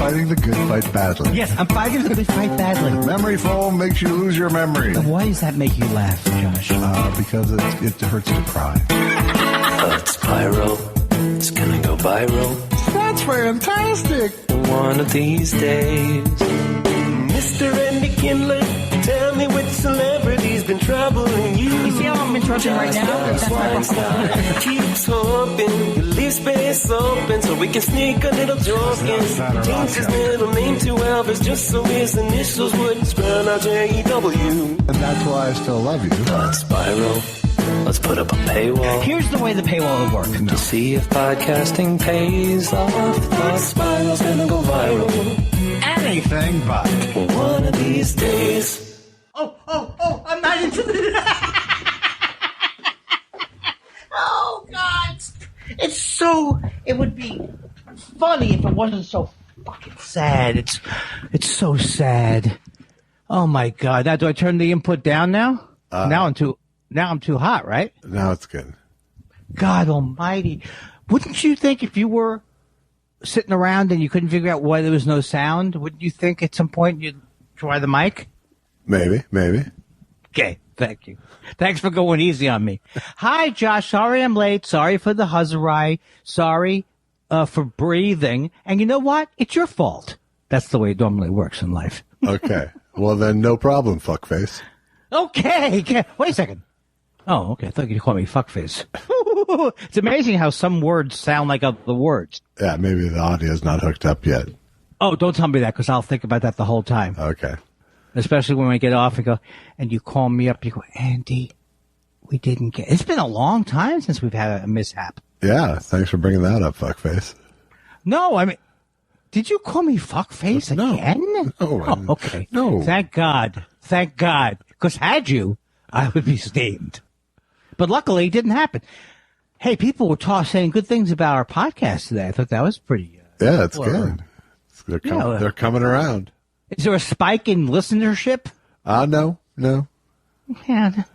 fighting the good fight badly. Yes, I'm fighting the good fight badly. Memory foam makes you lose your memory. Why does that make you laugh, Josh? Because it hurts to cry. It's viral. It's gonna go viral. That's fantastic. One of these days. Mr. Andy Kindler, tell me which celebrity's been troubling you. You see how I'm interrupting right now? That's Weinstein keeps hoping you leave space open so we can sneak a little joke in. Change his middle name to Elvis just so his initials wouldn't spell out J-E-W. And that's why I still love you. Spiral. Let's put up a paywall. Here's the way the paywall would work. To see if podcasting pays off. The spiral's gonna go viral. Anything but. One of these days. Oh, I'm not into the... Oh, God. It would be funny if it wasn't so fucking sad. It's so sad. Oh, my God. Now, do I turn the input down now? Now I'm too hot, right? Now it's good. God almighty. Wouldn't you think if you were sitting around and you couldn't figure out why there was no sound, wouldn't you think at some point you'd try the mic? Maybe. Okay, thank you. Thanks for going easy on me. Hi, Josh. Sorry I'm late. Sorry for the huzzerai. Sorry for breathing. And you know what? It's your fault. That's the way it normally works in life. Okay. Well, then no problem, fuckface. Okay. Wait a second. Oh, okay. I thought you'd call me fuckface. It's amazing how some words sound like other words. Yeah, maybe the audio's not hooked up yet. Oh, don't tell me that because I'll think about that the whole time. Okay. Especially when I get off and go, and you call me up, you go, Andy, we didn't get... It's been a long time since we've had a mishap. Yeah, thanks for bringing that up, fuckface. No, I mean, did you call me fuckface again? No. Oh, okay. No. Thank God. Because had you, I would be steamed. But luckily, it didn't happen. Hey, people were saying good things about our podcast today. I thought that was pretty... Yeah, it's good. They're coming around. Is there a spike in listenership? No. Man, can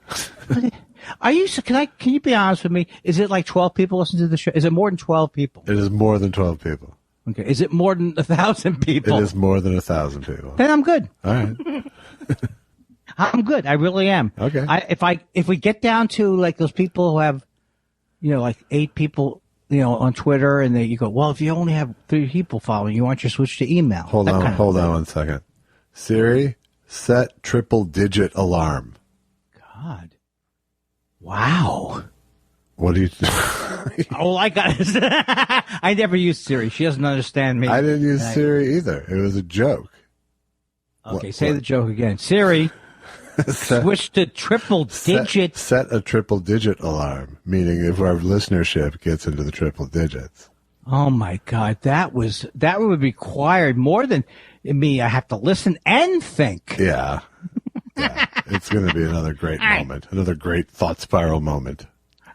you be honest with me? Is it like 12 people listen to the show? Is it more than 12 people? It is more than 12 people. Okay. Is it more than 1,000 people? It is more than 1,000 people. Then I'm good. All right. I'm good. I really am. Okay. If we get down to like those people who have, like 8 people, on Twitter, and you go, well, if you only have 3 people following, you want your switch to email. Hold on 1 second. Siri, set triple-digit alarm. God. Wow. What do you All I got is I never use Siri. She doesn't understand me. I didn't use Siri either. It was a joke. Okay, say the joke again. Siri, switch to triple-digit. Set a triple-digit alarm, meaning if our listenership gets into the triple digits. Oh, my God. That would require more than me. I have to listen and think. Yeah. It's going to be another great moment. Another great thought spiral moment.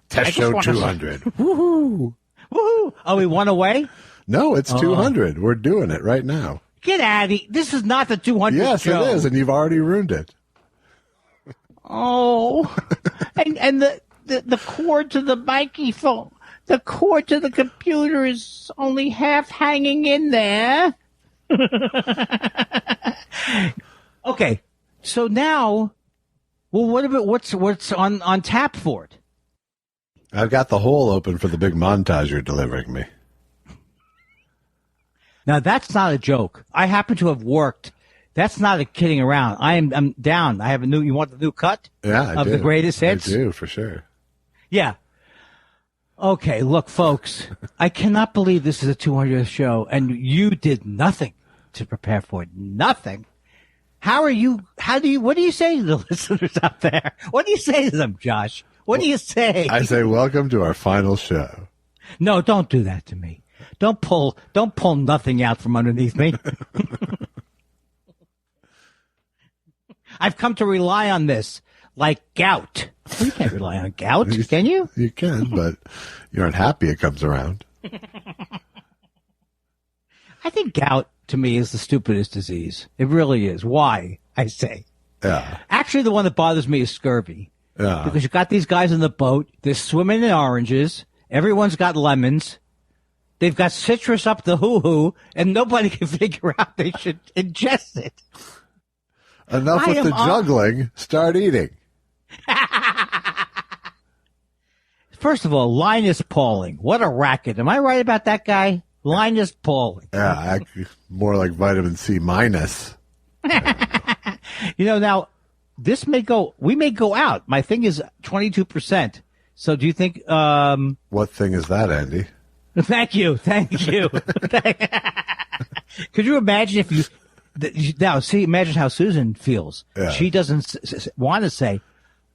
Test show 200. Woohoo. Woohoo. Oh, we won away? No, it's 200. We're doing it right now. Get out of here. This is not the 200 Yes, show. it is, and you've already ruined it. Oh. and the cord to the microphone, the cord to the computer is only half hanging in there. Okay. So now, well, what's on tap for it? I've got the hole open for the big montage you're delivering me. Now, that's not a joke. I happen to have worked. That's not a kidding around. I'm down. I have you want the new cut? Yeah, I do. The greatest hits? I do, for sure. Yeah. Okay, look, folks, I cannot believe this is a 200th show, and you did nothing to prepare for it. Nothing. What do you say to the listeners out there? What do you say to them, Josh? What do you say? I say, welcome to our final show. No, don't do that to me. Don't pull nothing out from underneath me. I've come to rely on this like gout. Well, you can't rely on gout, can you? You can, but you're unhappy it comes around. I think gout, to me, is the stupidest disease. It really is. Why, I say. Yeah. Actually, the one that bothers me is scurvy. Yeah. Because you got these guys in the boat. They're swimming in oranges. Everyone's got lemons. They've got citrus up the hoo-hoo, and nobody can figure out they should ingest it. Enough with the juggling. Start eating. First of all, Linus Pauling. What a racket. Am I right about that guy? Linus Pauling. Yeah, more like vitamin C minus. Now, we may go out. My thing is 22%. So do you think... What thing is that, Andy? Thank you. Could you imagine if you... Now, imagine how Susan feels. Yeah. She doesn't want to say,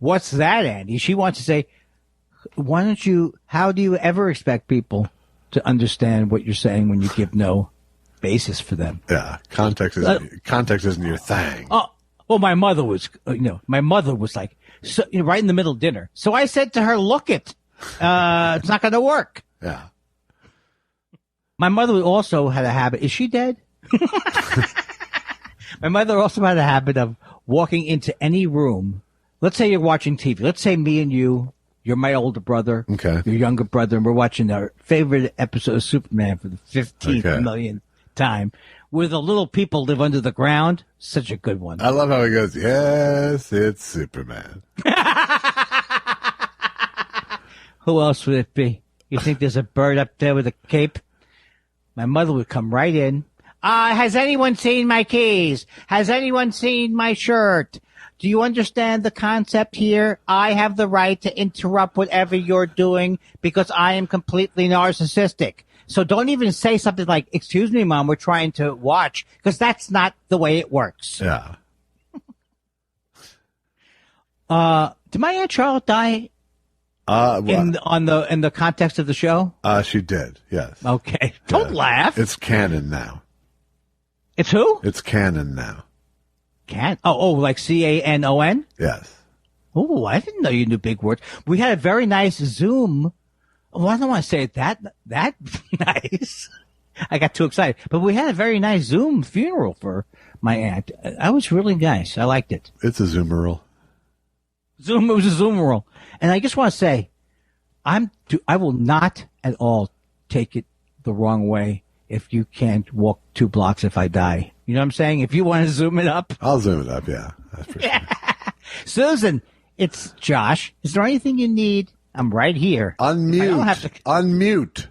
what's that, Andy? She wants to say, how do you ever expect people to understand what you're saying when you give no basis for them? Yeah, context isn't your thing. Oh, well, my mother was like, so, right in the middle of dinner. So I said to her, look it, it's not going to work. Yeah. My mother also had a habit. Is she dead? My mother also had a habit of walking into any room. Let's say you're watching TV. Let's say me and you're my older brother, okay, your younger brother, and we're watching our favorite episode of Superman for the 15th millionth time, where the little people live under the ground. Such a good one. I love how he goes, yes, it's Superman. Who else would it be? You think there's a bird up there with a cape? My mother would come right in. Has anyone seen my keys? Has anyone seen my shirt? Do you understand the concept here? I have the right to interrupt whatever you're doing because I am completely narcissistic. So don't even say something like, excuse me, Mom, we're trying to watch, because that's not the way it works. Yeah. Did my Aunt Charlotte die in the context of the show? She did, yes. Okay. Don't laugh. It's canon now. It's who? It's canon now. Like CANON? Yes. Oh, I didn't know you knew big words. We had a very nice Zoom. Well, I don't want to say it that nice. I got too excited. But we had a very nice Zoom funeral for my aunt. That was really nice. I liked it. It's a Zoomerl. It was a Zoomerl. And I just want to say, I will not at all take it the wrong way if you can't walk 2 blocks if I die. You know what I'm saying? If you want to zoom it up. I'll zoom it up, yeah. That's for sure. Susan, it's Josh. Is there anything you need? I'm right here. Unmute.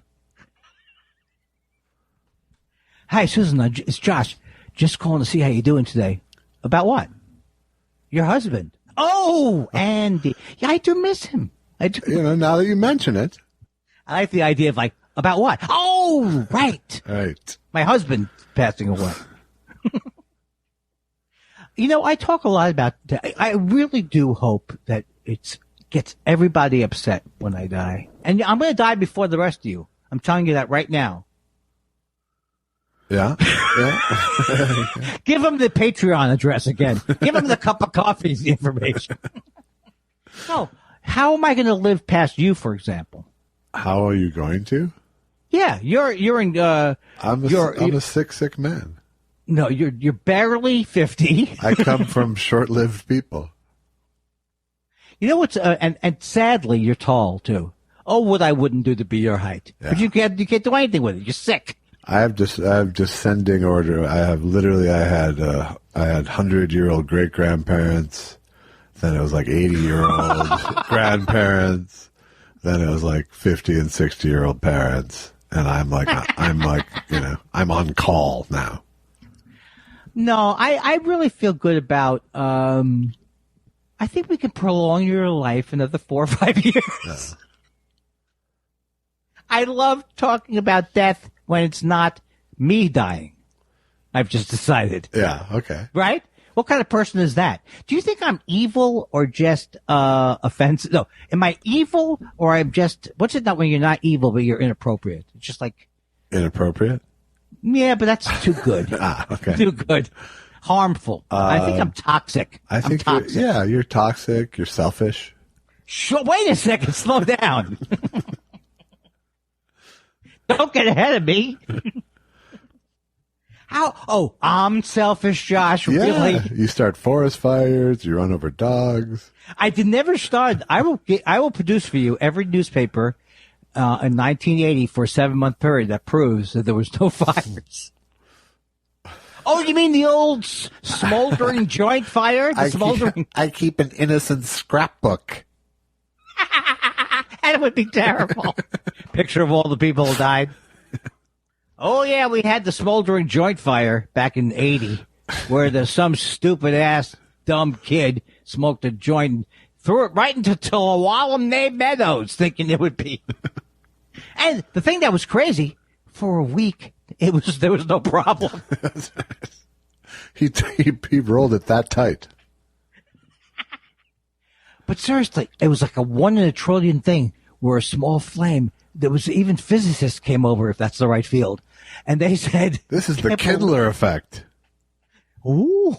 Hi, Susan. It's Josh. Just calling to see how you're doing today. About what? Your husband. Oh, Andy. Yeah, I do miss him. I do. Now that you mention it. I like the idea of about what? Oh, right. Right. My husband passing away. I talk a lot about that. I really do hope that it gets everybody upset when I die. And I'm going to die before the rest of you. I'm telling you that right now. Yeah. Give him the Patreon address again. Give him the cup of coffee information. No. How am I going to live past you, for example? How are you going to? Yeah, you're in. I'm a sick man. No, you're barely 50. I come from short-lived people. You know what's and sadly you're tall too. Oh, what I wouldn't do to be your height. Yeah. But you can't do anything with it. You're sick. I have descending order. I had 100-year-old great grandparents. Then it was like 80-year-old grandparents. Then it was like 50 and 60-year-old parents. And I'm on call now. No, I really feel good about, I think we can prolong your life another 4 or 5 years. Yeah. I love talking about death when it's not me dying. I've just decided. Yeah, okay. Right? What kind of person is that? Do you think I'm evil or just offensive? No, am I evil or I'm just, what's it not when you're not evil but you're inappropriate? It's just like. Inappropriate? Yeah, but that's too good. Okay. Too good. Harmful. I think I'm toxic. I'm toxic. You're toxic. You're selfish. Sure, wait a second. Slow down. Don't get ahead of me. How? Oh, I'm selfish, Josh. Yeah, really? You start forest fires. You run over dogs. I did never start. I will produce for you every newspaper in 1980 for a 7-month period that proves that there was no fires. Oh, you mean the old smoldering joint fire? I keep an innocent scrapbook. That would be terrible. Picture of all the people who died. Oh, yeah, we had the smoldering joint fire back in 80 where some stupid-ass dumb kid smoked a joint and threw it right into Tullawallum Meadows thinking it would be. And the thing that was crazy, for a week, there was no problem. He rolled it that tight. But seriously, it was like a 1 in a trillion thing where a small flame, there was even physicists came over, if that's the right field, and they said, this is the Kindler effect. Ooh.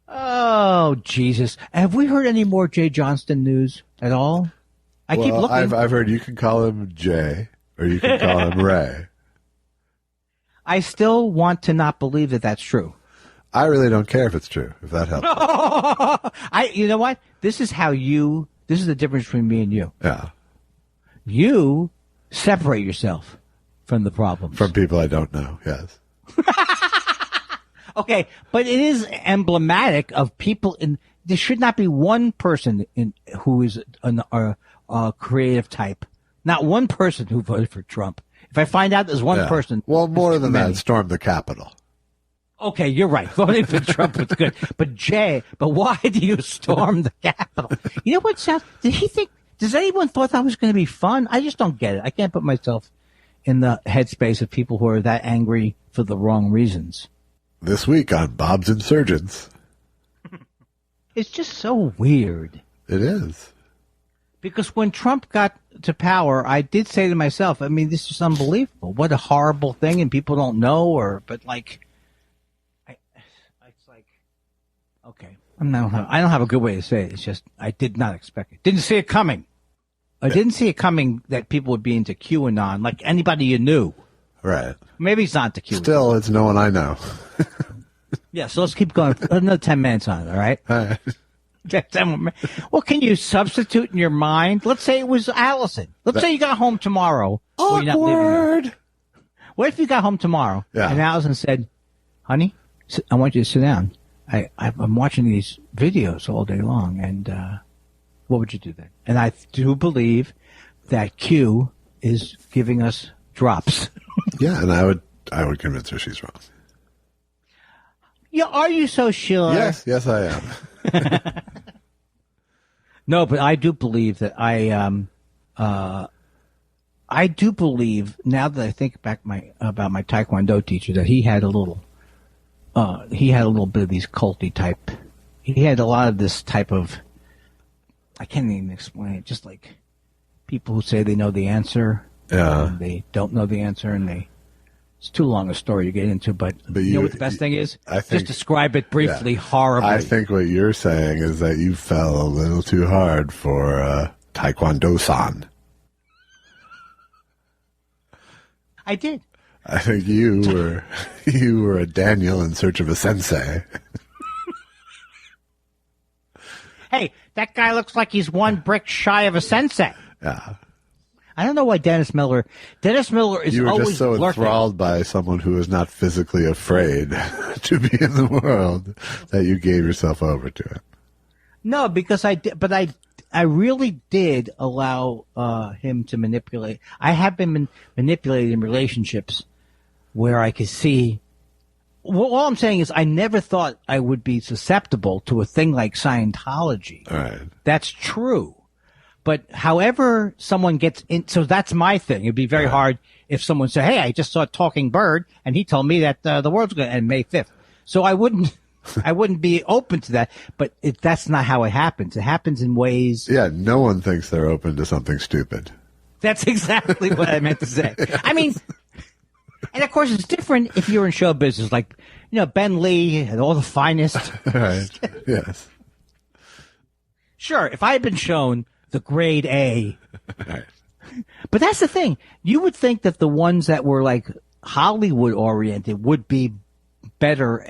Oh, Jesus. Have we heard any more Jay Johnston news at all? I keep looking. I've heard you can call him Jay or you can call him Ray. I still want to not believe that that's true. I really don't care if it's true, if that helps. You know what? This is the difference between me and you. Yeah. You separate yourself from the problems. From people I don't know, yes. Okay, but it is emblematic of people there should not be one person who is a creative type. Not one person who voted for Trump. If I find out there's one person. Well, more than that, storm the Capitol. Okay, you're right. Voting for Trump was good. But why do you storm the Capitol? You know what, Seth? Does anyone thought that was going to be fun? I just don't get it. I can't put myself in the headspace of people who are that angry for the wrong reasons. This week on Bob's Insurgents. It's just so weird. It is. Because when Trump got to power, I did say to myself, I mean, this is unbelievable. What a horrible thing, and people don't know, it's like, okay, I don't have a good way to say it. It's just, I did not expect it. Didn't see it coming. I didn't see it coming that people would be into QAnon, like anybody you knew. Right. Maybe it's not the QAnon. Still, it's no one I know. Yeah, so let's keep going. Another 10 minutes on it, all right? All right. Well, can you substitute in your mind? Let's say it was Allison. Let's say you got home tomorrow. Awkward. What if you got home tomorrow and Allison said, honey, I want you to sit down. I'm watching these videos all day long, and what would you do then? And I do believe that Q is giving us drops. Yeah, and I would convince her she's wrong. Yeah, are you so sure? Yes, I am. No, but I do believe that I do believe, now that I think back about my Taekwondo teacher, that he had a little bit of these culty type. He had a lot of this type of, I can't even explain it, just like people who say they know the answer. Yeah. And they don't know the answer, and it's too long a story to get into, but you know what the best thing is? Just describe it briefly, horribly. I think what you're saying is that you fell a little too hard for Taekwondo-san. I did. I think you were a Daniel in search of a sensei. Hey, that guy looks like he's one brick shy of a sensei. Yeah. I don't know why Dennis Miller is always You were just so lurking. enthralled by someone who is not physically afraid to be in the world that you gave yourself over to it. No, because I did, but I really did allow him to manipulate. I have been manipulated in relationships where I could see. Well, all I'm saying is I never thought I would be susceptible to a thing like Scientology. All right. That's true. But however someone gets in, so that's my thing. It'd be very hard if someone said, hey, I just saw a talking bird, and he told me that the world's going to end May 5th. So I wouldn't be open to that. But that's not how it happens. It happens in ways. Yeah, no one thinks they're open to something stupid. That's exactly what I meant to say. I mean, and of course it's different if you're in show business, like, Ben Lee and all the finest. Right. Yes. Sure, if I had been shown the grade A. Right. But that's the thing. You would think that the ones that were like Hollywood oriented would be better,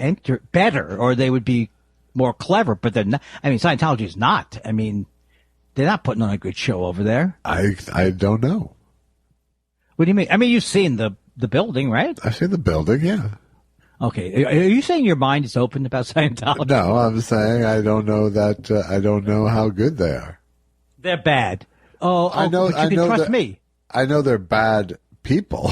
or they would be more clever, but they're not. I mean, Scientology is not. I mean, They're not putting on a good show over there. I don't know. What do you mean? I mean, you've seen the building, right? I've seen the building, yeah. Okay. Are you saying your mind is open about Scientology? No, I'm saying I don't know that. I don't know how good they are. They're bad. Oh, I know. But you can trust me. I know they're bad people.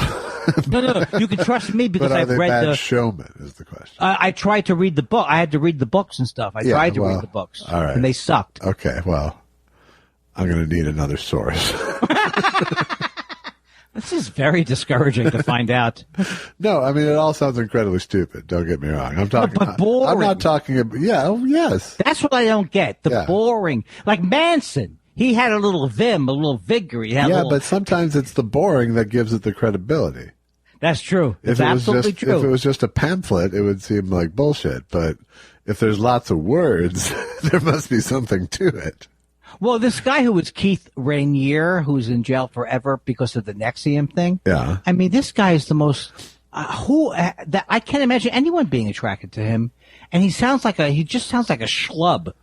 No. You can trust me because but are I've they read bad showmen is the question. I tried to read the book. I had to read the books and stuff. I tried to read the books. All right. And they sucked. Okay, well, I'm going to need another source. This is very discouraging to find out. No, I mean, it all sounds incredibly stupid. Don't get me wrong. I'm talking. But boring. I'm not talking about. Yeah. Oh, yes. That's what I don't get. The boring. Like Manson. He had a little vim, a little vigor. He had but sometimes it's the boring that gives it the credibility. That's true. It's absolutely true. If it was just a pamphlet, it would seem like bullshit. But if there's lots of words, there must be something to it. Well, this guy who was Keith Rainier, who's in jail forever because of the Nexium thing. Yeah. I mean, this guy is the most that I can't imagine anyone being attracted to him. And he just sounds like a schlub.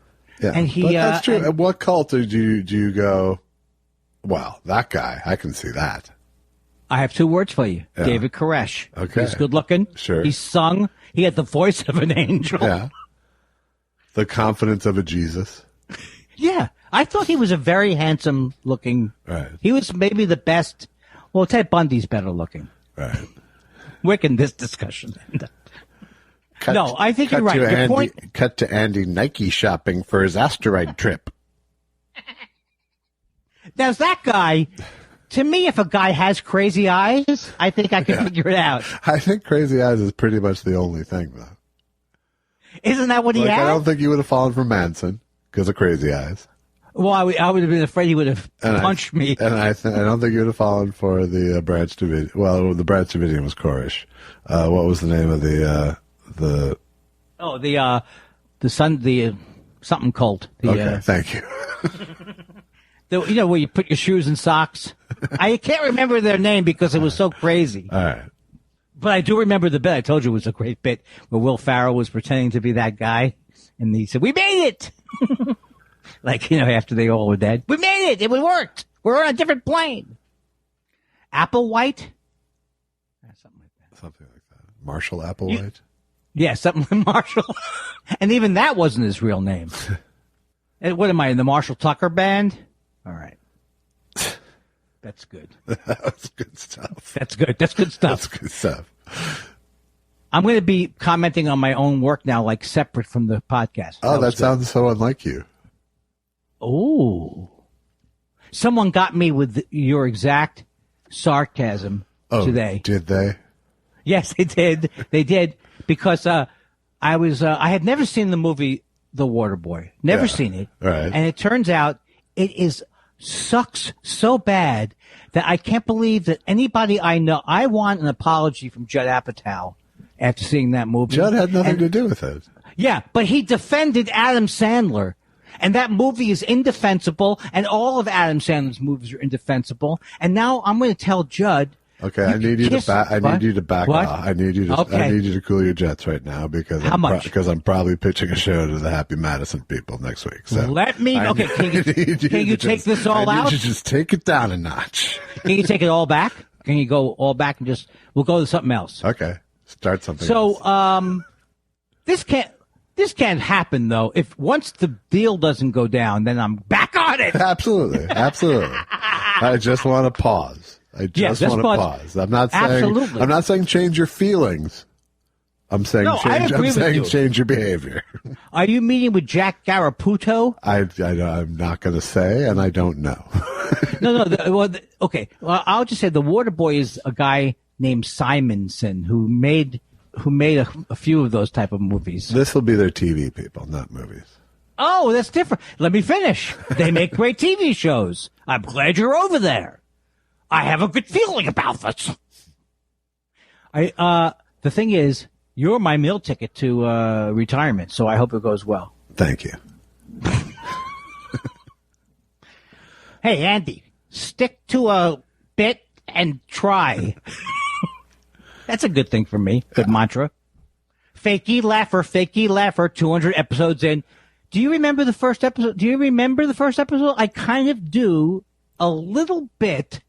Yeah, and but that's true. At what cult do you go, well, that guy, I can see that. I have two words for you. Yeah. David Koresh. Okay. He's good looking. Sure. He sung. He had the voice of an angel. Yeah. The confidence of a Jesus. Yeah. I thought he was a very handsome looking. Right. He was maybe the best. Well, Ted Bundy's better looking. Right. We're in this discussion. I think you're right. Cut to Andy Nike shopping for his asteroid trip. Now, that guy, to me, if a guy has crazy eyes, I think I can figure it out. I think crazy eyes is pretty much the only thing, though. Isn't that what he had? I don't think he would have fallen for Manson because of crazy eyes. Well, I would have been afraid he would have punched me. And I don't think he would have fallen for the Branch Davidian. Well, the Branch Davidian was Koresh. What was the name of the something cult. Okay, thank you. Where you put your shoes and socks. I can't remember their name because it was so crazy. All right. But I do remember the bit. I told you it was a great bit where Will Ferrell was pretending to be that guy. And he said, "We made it." After they all were dead. "We made it. It worked. We're on a different plane." Applewhite? Something like that. Something like that. Marshall Applewhite? Yeah, something like Marshall. And even that wasn't his real name. And what am I, in the Marshall Tucker band? All right. That's good. That's good stuff. That's good. That's good stuff. That's good stuff. I'm going to be commenting on my own work now, like separate from the podcast. Oh, that sounds so unlike you. Oh. Someone got me with your exact sarcasm today. Did they? Yes, they did. They did. Because I had never seen the movie The Waterboy. Never seen it. Right. And it turns out it sucks so bad that I can't believe that anybody I know. I want an apology from Judd Apatow after seeing that movie. Judd had nothing to do with it. Yeah, but he defended Adam Sandler. And that movie is indefensible, and all of Adam Sandler's movies are indefensible. And now I'm going to tell Judd. Okay, I need you to back What? off. I need you to cool your jets right now because because I'm probably pitching a show to the Happy Madison people next week. So can you take this all out? I need you to just take it down a notch. Can you take it all back? Can you go all back and we'll go to something else? Okay, start something else. So this can't happen though. If once the deal doesn't go down, then I'm back on it. Absolutely. I just want to pause. I just want to pause. I'm not saying change your feelings. I'm saying change your behavior. Are you meeting with Jack Garaputo? I'm not going to say, and I don't know. No. Okay. Well, I'll just say the Waterboy is a guy named Simonson who made a few of those type of movies. This will be their TV people, not movies. Oh, that's different. Let me finish. They make great TV shows. I'm glad you're over there. I have a good feeling about this. The thing is, you're my meal ticket to retirement, so I hope it goes well. Thank you. Hey, Andy, stick to a bit and try. That's a good thing for me. Good mantra. Fakey laugher, 200 episodes in. Do you remember the first episode? I kind of do a little bit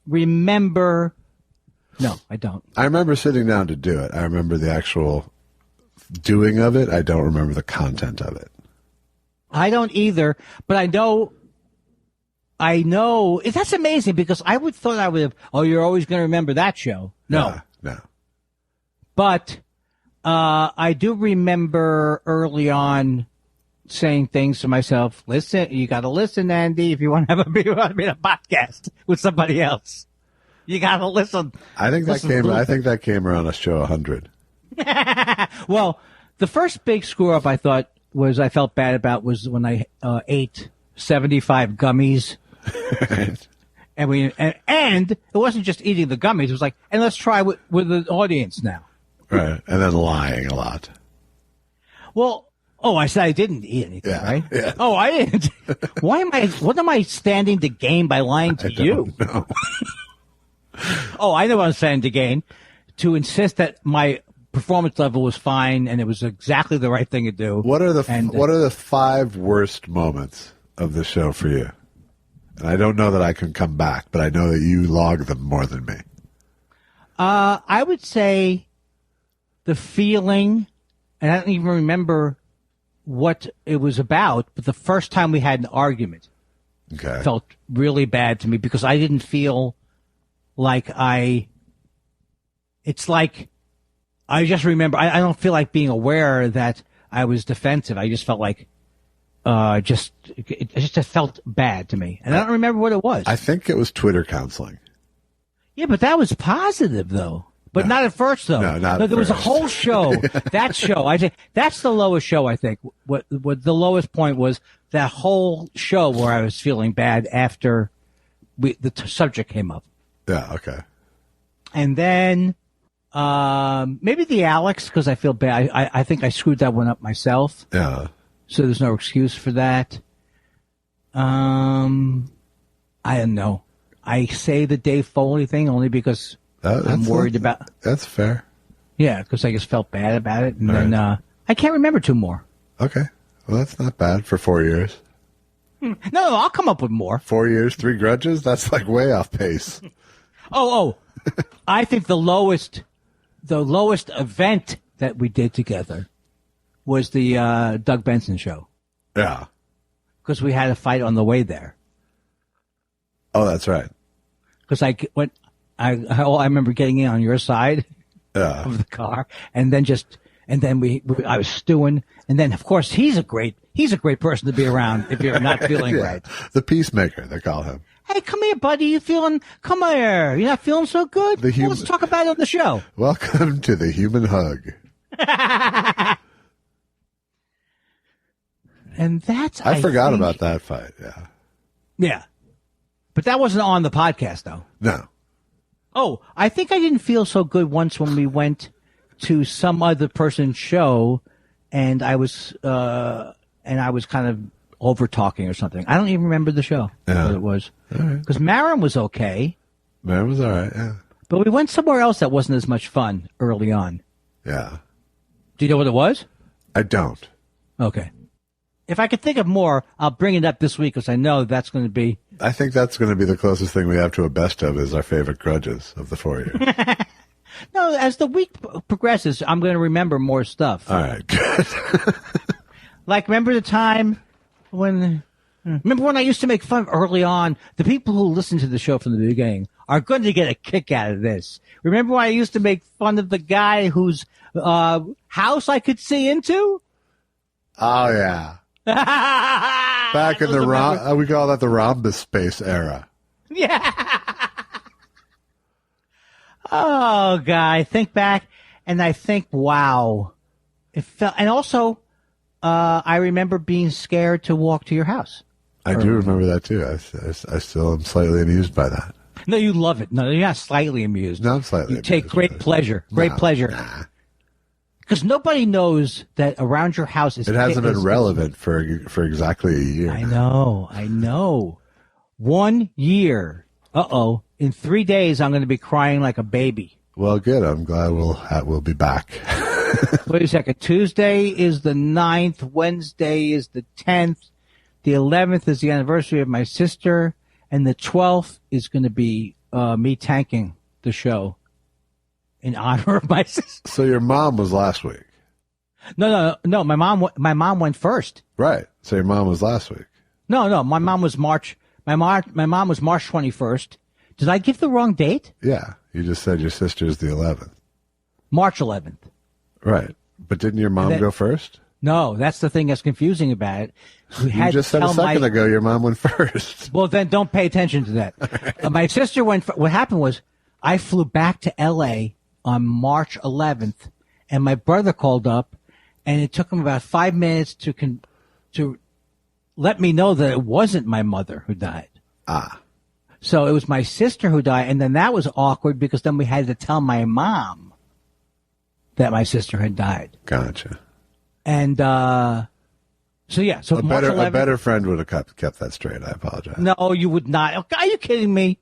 remember. No, I don't. I remember sitting down to do it. I remember the actual doing of it. I don't remember the content of it. I don't either, but I know. That's amazing because I would thought I would have. Oh, you're always going to remember that show. No. No. But I do remember early on saying things to myself. Listen, you got to listen, Andy, if you want to be on a podcast with somebody else. You got to listen. I think that came around a show 100. Well, the first big screw up I felt bad about was when I ate 75 gummies. And it wasn't just eating the gummies. It was like, and let's try with the audience now. Right. And then lying a lot. Well, I said I didn't eat anything, right? Yeah. Oh, I didn't. What am I standing to gain by lying to you? No. Oh, I know what I'm standing to gain. To insist that my performance level was fine and it was exactly the right thing to do. What are the 5 worst moments of the show for you? And I don't know that I can come back, but I know that you log them more than me. I would say the feeling, and I don't even remember what it was about, but the first time we had an argument felt really bad to me because I didn't feel like it's like, I just remember, I don't feel like being aware that I was defensive. I just felt like, it just felt bad to me. And I don't remember what it was. I think it was Twitter counseling. Yeah, but that was positive, though. But not at first, though. No, not at there was a first. whole show. That show, I think that's the lowest show. I think what the lowest point was that whole show where I was feeling bad after the subject came up. Yeah. Okay. And then maybe the Alex because I feel bad. I think I screwed that one up myself. Yeah. So there's no excuse for that. I don't know. I say the Dave Foley thing only because I'm worried about. That's fair. Yeah, because I just felt bad about it, and then I can't remember 2 more. Okay, well that's not bad for 4 years. No, I'll come up with more. 4 years, 3 grudges. That's like way off pace. I think the lowest event that we did together was the Doug Benson show. Yeah, because we had a fight on the way there. Oh, that's right. Because I remember getting in on your side of the car, and then I was stewing, and then of course he's a great person to be around if you're not feeling right. The peacemaker, they call him. Hey, come here, buddy. Come here. You're not feeling so good? Let's talk about it on the show. Welcome to the human hug. And that's I forgot about that fight. Yeah. Yeah. But that wasn't on the podcast, though. No. Oh, I think I didn't feel so good once when we went to some other person's show, and I was kind of over talking or something. I don't even remember the show. Yeah. What it was. Right. Because Marin was okay. Marin was all right. Yeah. But we went somewhere else that wasn't as much fun early on. Yeah. Do you know what it was? I don't. Okay. If I could think of more, I'll bring it up this week because I know that's going to be. I think that's going to be the closest thing we have to a best of is our favorite grudges of the 4 years. No, as the week progresses, I'm going to remember more stuff. All right, good. Like, remember the time when I used to make fun early on? The people who listen to the show from the beginning are going to get a kick out of this. Remember when I used to make fun of the guy whose house I could see into? Oh, yeah. Back in the we call that the rhombus space era. Yeah. Oh, God, I think back and I think, wow, it felt. And also, I remember being scared to walk to your house. I do remember that too. I still am slightly amused by that. No, you love it. No, you're not slightly amused. No, I'm slightly. You take great pleasure. Great pleasure. Nah. Because nobody knows that around your house is. It hasn't been relevant for exactly a year. I know. 1 year. In 3 days, I'm going to be crying like a baby. Well, good. I'm glad we'll be back. Wait a second. Tuesday is the 9th. Wednesday is the 10th. The 11th is the anniversary of my sister. And the 12th is going to be me tanking the show in honor of my sister. So your mom was last week. No. My mom went first. Right. So your mom was last week. No. My mom was March 21st. Did I give the wrong date? Yeah. You just said your sister's the 11th. March 11th. Right. But didn't your mom go first? No, that's the thing that's confusing about it. You just said a second ago your mom went first. Well, then don't pay attention to that. My sister went. What happened was I flew back to L.A. on March 11th, and my brother called up, and it took him about 5 minutes to let me know that it wasn't my mother who died. Ah. So it was my sister who died, and then that was awkward because then we had to tell my mom that my sister had died. Gotcha. And so a better friend would have kept that straight. I apologize. No, you would not. Are you kidding me?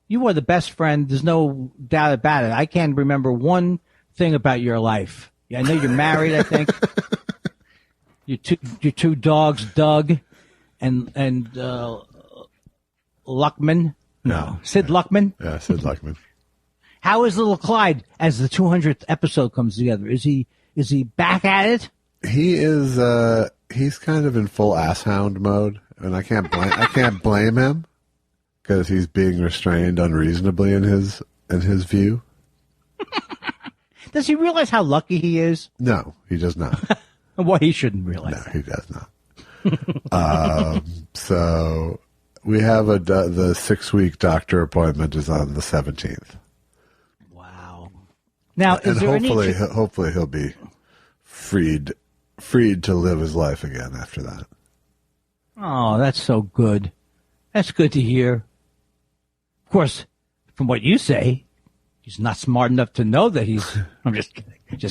You are the best friend. There's no doubt about it. I can't remember one thing about your life. Yeah, I know you're married, I think. your two dogs, Doug and Luckman. No, Sid Luckman. Yeah, Sid Luckman. How is little Clyde as the 200th episode comes together? Is he back at it? He is. He's kind of in full asshound mode, and I can't blame him because he's being restrained unreasonably in his view. Does he realize how lucky he is? No, he does not. Well, he shouldn't realize. No, he does not. So we have the 6-week doctor appointment is on the 17th. Wow. Now, is there hopefully he'll be freed to live his life again after that. Oh, that's so good. That's good to hear. Of course, from what you say, he's not smart enough to know that he's... I'm just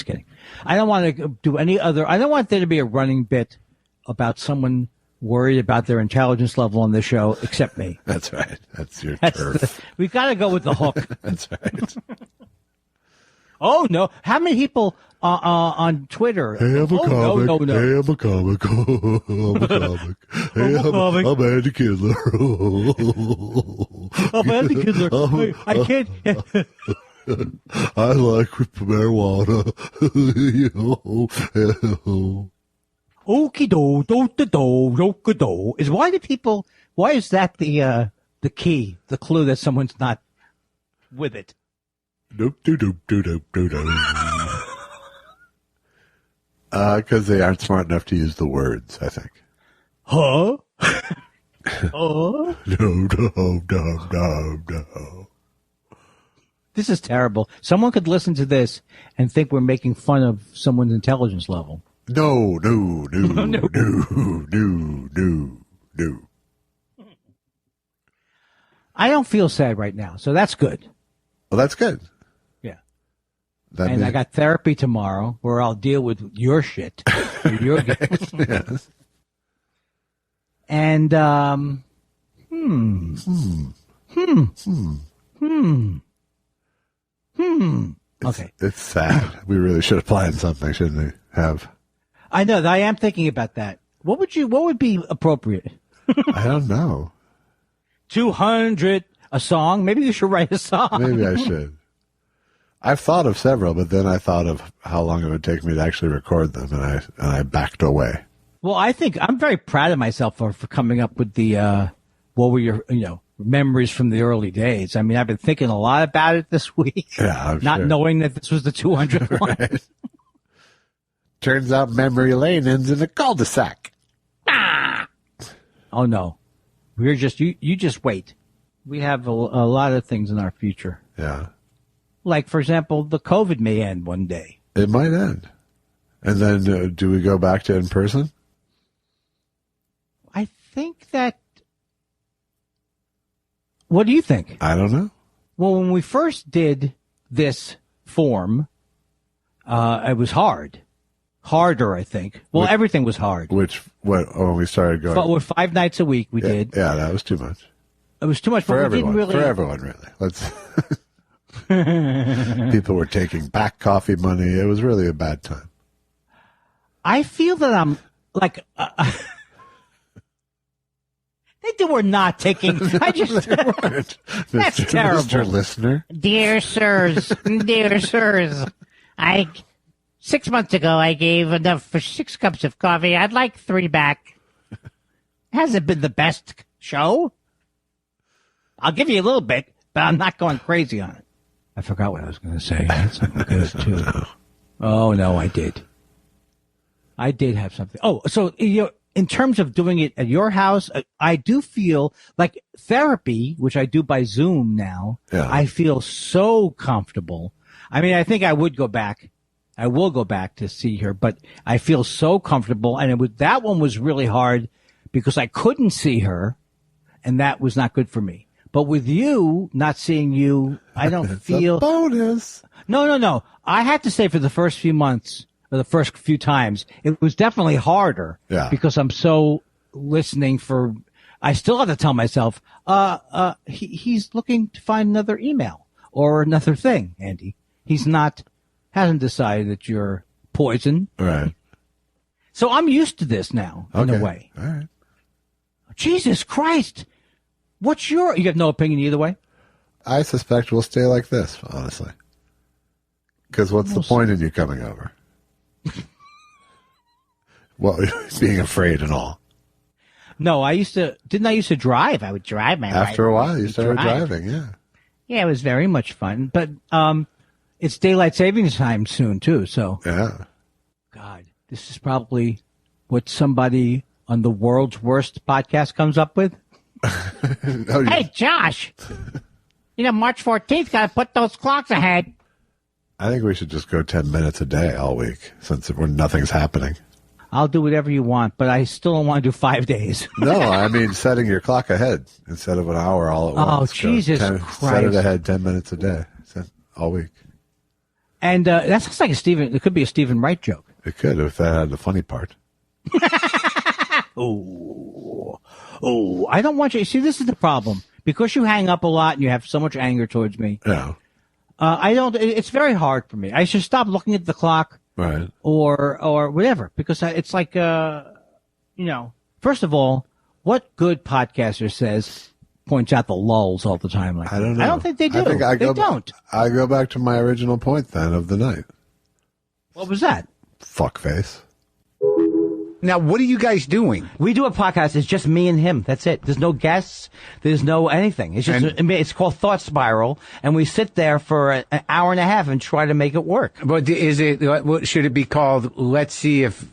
kidding. I don't want to do any other... I don't want there to be a running bit about someone worried about their intelligence level on the show, except me. That's right. That's your turf. We got to go with the hook. That's right. Oh, no. How many people on Twitter? Hey, I'm a comic. No. Hey, I'm a comic. I'm a comic. Hey, I'm Andy Kindler. I'm Andy Kindler. Hey, I can't... I like marijuana. Is why is that the key, the clue that someone's not with it? Because they aren't smart enough to use the words, I think. Huh? No. This is terrible. Someone could listen to this and think we're making fun of someone's intelligence level. No. I don't feel sad right now, so that's good. Well, that's good. Yeah. I got therapy tomorrow where I'll deal with your shit. Your yes. And, Okay. It's sad. We really should have planned something, shouldn't we? I know. I am thinking about that. What would be appropriate? I don't know. 200 a song. Maybe you should write a song. Maybe I should. I've thought of several, but then I thought of how long it would take me to actually record them, and I backed away. Well, I think I'm very proud of myself for coming up with the what were your memories from the early days. I mean, I've been thinking a lot about it this week. Yeah, not sure. knowing that this was the 200th one. Right. Turns out memory lane ends in a cul-de-sac. Oh no, we're just you just wait. We have a lot of things in our future. Yeah. Like, for example, the COVID may end one day. It might end. And then do we go back to in person? I think that... What do you think? I don't know. Well, when we first did this form, it was hard. Harder, I think. Well, everything was hard. When we started going? But 5 nights a week we did. Yeah, that was too much. It was too much For but everyone. We didn't really... For everyone, really. Let's... People were taking back coffee money. It was really a bad time. I feel that I'm like. They were not taking. I just. They weren't. That's terrible. Mr. Listener. Dear sirs, 6 months ago I gave enough for 6 cups of coffee. I'd like 3 back. Hasn't been the best show. I'll give you a little bit, but I'm not going crazy on it. I forgot what I was going to say. I had something good too. Oh no, I did. I did have something. Oh, so in terms of doing it at your house, I do feel like therapy, which I do by Zoom now. Yeah. I feel so comfortable. I mean, I think I would go back. I will go back to see her, but I feel so comfortable. And that one was really hard because I couldn't see her, and that was not good for me. But with you, not seeing you, I don't feel. A bonus. No. I had to say for the first few months, or the first few times, it was definitely harder. Yeah. Because I'm so listening for. I still have to tell myself, he's looking to find another email or another thing, Andy. Hasn't decided that you're poison. Right. So I'm used to this now, in a way. All right. Jesus Christ. You have no opinion either way? I suspect we'll stay like this, honestly. Because what's the point in you coming over? Well, being afraid and all. No, didn't I used to drive? I would drive my After a while, you started drive. driving, yeah. Yeah, it was very much fun. But it's daylight savings time soon, too. So, Yeah. God, this is probably what somebody on the world's worst podcast comes up with. Hey, Josh. March 14th, got to put those clocks ahead. I think we should just go 10 minutes a day all week since nothing's happening. I'll do whatever you want, but I still don't want to do 5 days. No, I mean setting your clock ahead instead of an hour all at once. Oh, Jesus Christ. Set it ahead 10 minutes a day all week. And that sounds like it could be a Stephen Wright joke. It could if that had the funny part. Oh, I don't want you. See, this is the problem. Because you hang up a lot and you have so much anger towards me. Yeah. It's very hard for me. I should stop looking at the clock. Right. Or whatever. Because it's like, first of all, what good podcaster points out the lulls all the time? Like I don't know. I don't think they do. I don't. I go back to my original point then of the night. What was that? Fuckface. Now, what are you guys doing? We do a podcast. It's just me and him. That's it. There's no guests. There's no anything. It's just it's called Thought Spiral, and we sit there for an hour and a half and try to make it work. But what should it be called? Let's see if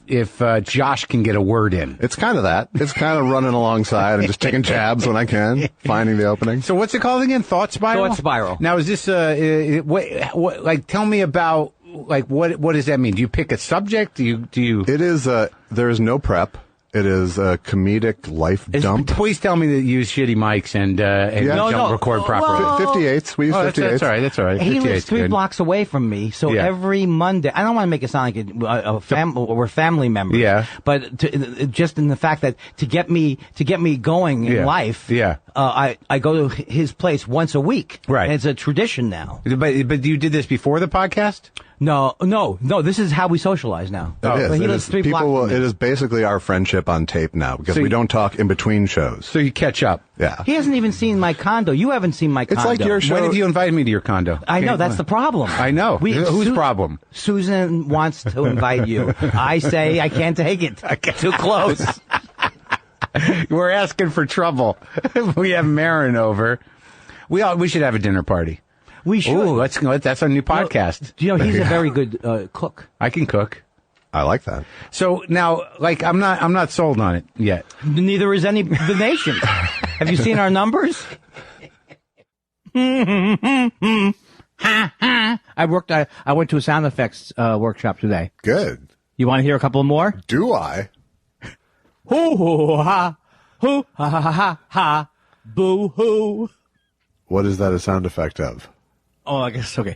Josh can get a word in. It's kind of that. It's kind of running alongside and just taking jabs when I can, finding the opening. So what's it called again? Thought Spiral? Thought Spiral. Now, is this, tell me about, what does that mean? Do you pick a subject? Do you? It is, there is no prep. It is a comedic life dump. Please tell me that you use shitty mics and don't record properly. 58s. We use 58s. That's all right. He 58's lives 3 good. blocks away from me, so every Monday, I don't want to make it sound like we're family members. Yeah. But just in the fact that to get me going in life, I go to his place once a week. Right. And it's a tradition now. But you did this before the podcast? No. This is how we socialize now. It is. But he It lives is. 3 blocks from me. It is basically our friendship on tape now because we don't talk in between shows. So you catch up. Yeah. He hasn't even seen my condo. You haven't seen my condo. It's like your show. When have you invited me to your condo? I know, that's the problem. I know. Whose problem? Susan wants to invite you. I say I can't take it. Too close. We're asking for trouble. We have Marin over. We should have a dinner party. We should. Ooh, that's our new podcast. He's a very good cook. I can cook. I like that. So now, I'm not sold on it yet. Neither is the nation. Have you seen our numbers? I went to a sound effects workshop today. Good. You want to hear a couple more? Do I? Hoo hoo ha hoo ha ha ha ha boo hoo. What is that a sound effect of? Oh, I guess okay.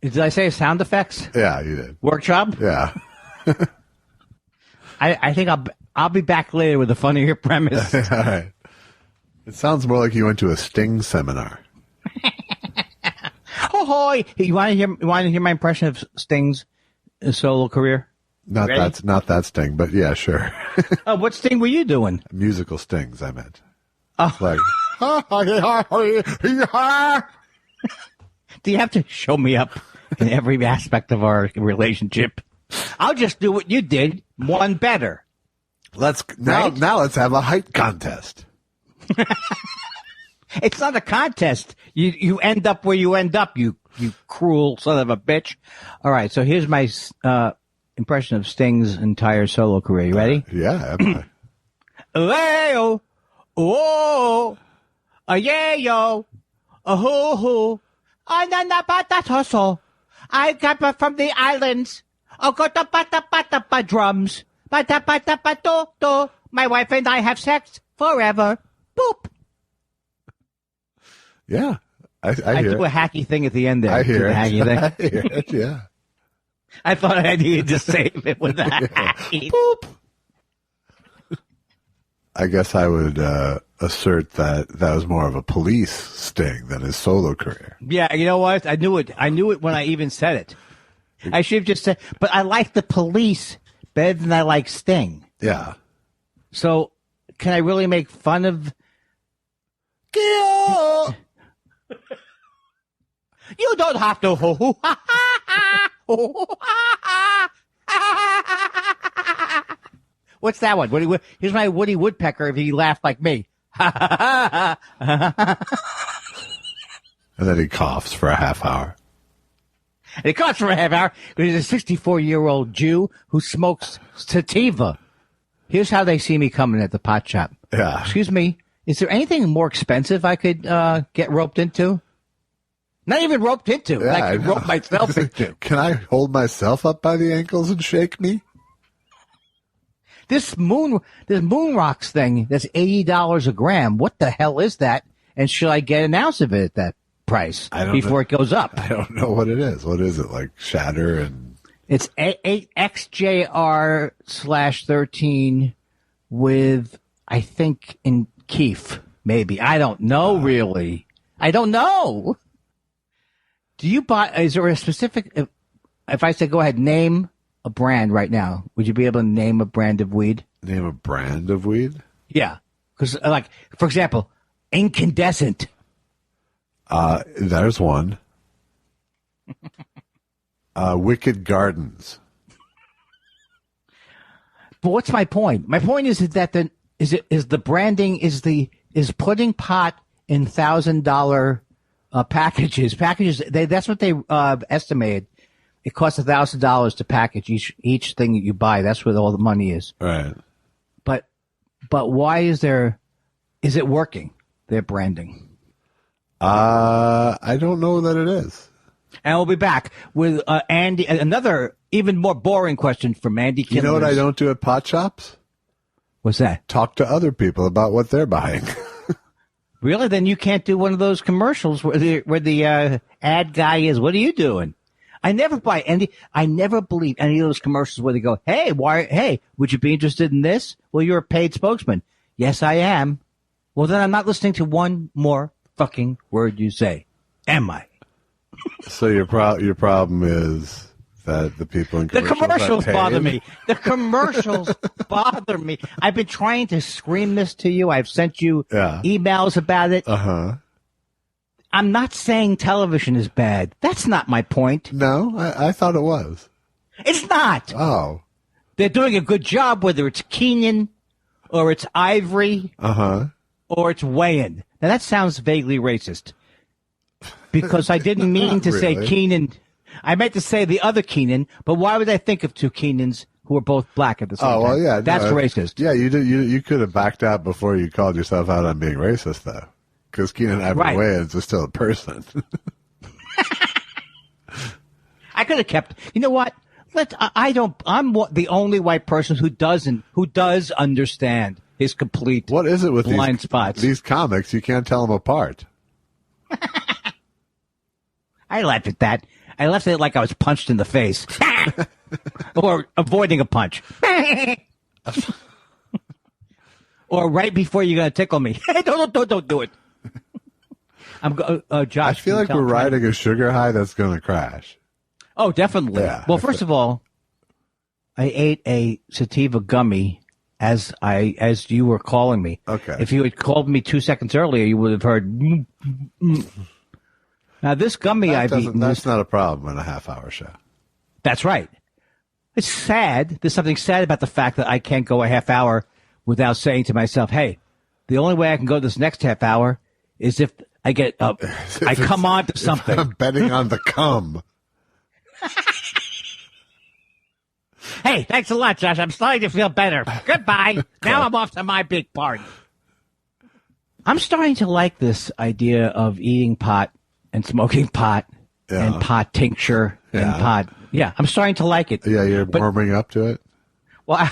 Did I say sound effects Yeah, you did. workshop? Yeah. I think I'll be back later with a funnier premise. All right. It sounds more like you went to a Sting seminar. ho. You want to hear my impression of Sting's solo career? Not that Sting, but yeah, sure. What Sting were you doing? Musical stings, I meant. Oh. Like, do you have to show me up in every aspect of our relationship? I'll just do what you did, one better. Now let's have a height contest. It's not a contest. You end up where you end up, you cruel son of a bitch. All right, so here's my impression of Sting's entire solo career. You ready? Yeah. Hey-oh, oh, yeah, yo, hoo, I got from the islands. Got the drums. My wife and I have sex forever. Boop. Yeah. I hear do a hacky thing at the end there. I hear it. Hacky thing. I hear it, yeah. I thought I needed to save it with that hacky. Boop. I guess I would assert that was more of a police sting than his solo career. Yeah, you know what? I knew it. I knew it when I even said it. I should have just said, but I like the police better than I like Sting. Yeah. So, can I really make fun of... You don't have to. What's that one? Here's my Woody Woodpecker if he laughed like me. And then he coughs for a half hour. And it costs for a half hour because he's a 64-year-old Jew who smokes sativa. Here's how they see me coming at the pot shop. Yeah. Excuse me. Is there anything more expensive I could get roped into? Not even roped into. Yeah, I could rope myself into. Can I hold myself up by the ankles and shake me? This moon rocks thing, that's $80 a gram. What the hell is that? And should I get an ounce of it at that price before it goes up? I don't know what it is. What is it, like shatter and... It's 8XJR/13 with, I think, in Keef, maybe. I don't know, really. I don't know. Do you buy, is there a specific, if I said go ahead, name a brand right now, would you be able to name a brand of weed? Name a brand of weed? Yeah. Because, like, for example, incandescent. There's one. Wicked Gardens. But what's my point? My point is that the branding is putting pot in $1,000 packages. That's what they estimated. It costs $1,000 to package each thing that you buy. That's where all the money is. Right. But why is it working? Their branding. I don't know that it is. And we'll be back with Andy. Another even more boring question from Andy Kindler. You know what I don't do at pot shops? What's that? Talk to other people about what they're buying. Really? Then you can't do one of those commercials where the ad guy is. What are you doing? I never buy any. I never believe any of those commercials where they go, "Hey, would you be interested in this?" Well, you're a paid spokesman. Yes, I am. Well, then I'm not listening to one more fucking word you say. Am I? So your problem is that the people in commercials bother me. The commercials bother me. I've been trying to scream this to you. I've sent you emails about it. Uh-huh. I'm not saying television is bad. That's not my point. No, I thought it was. It's not. Oh. They're doing a good job, whether it's Keenan or it's Ivory or it's Wayan. Now, that sounds vaguely racist because I didn't mean to say Keenan. I meant to say the other Keenan, but why would I think of two Keenans who are both black at the same time? Oh, well, yeah. That's racist. Yeah, you could have backed out before you called yourself out on being racist, though. Because Keenan Ivory Wayans is still a person. I could have kept. You know what? I'm the only white person who does understand his complete. What is it with blind spots? These comics? You can't tell them apart. I laughed at that. I laughed at it like I was punched in the face, or avoiding a punch, or right before you're gonna tickle me. Don't do it. Josh. I feel like we're riding a sugar high that's going to crash. Oh, definitely. Yeah, well, first of all, I ate a sativa gummy as you were calling me. Okay. If you had called me 2 seconds earlier, you would have heard. Now, this gummy I've eaten. That's not a problem in a half-hour show. That's right. It's sad. There's something sad about the fact that I can't go a half hour without saying to myself, hey, the only way I can go this next half hour is if I get up, I come on to something. I'm betting on the cum. Hey, thanks a lot, Josh. I'm starting to feel better. Goodbye. Now I'm off to my big party. I'm starting to like this idea of eating pot and smoking pot and pot tincture and pot. Yeah, I'm starting to like it. Yeah, you're warming up to it? Well,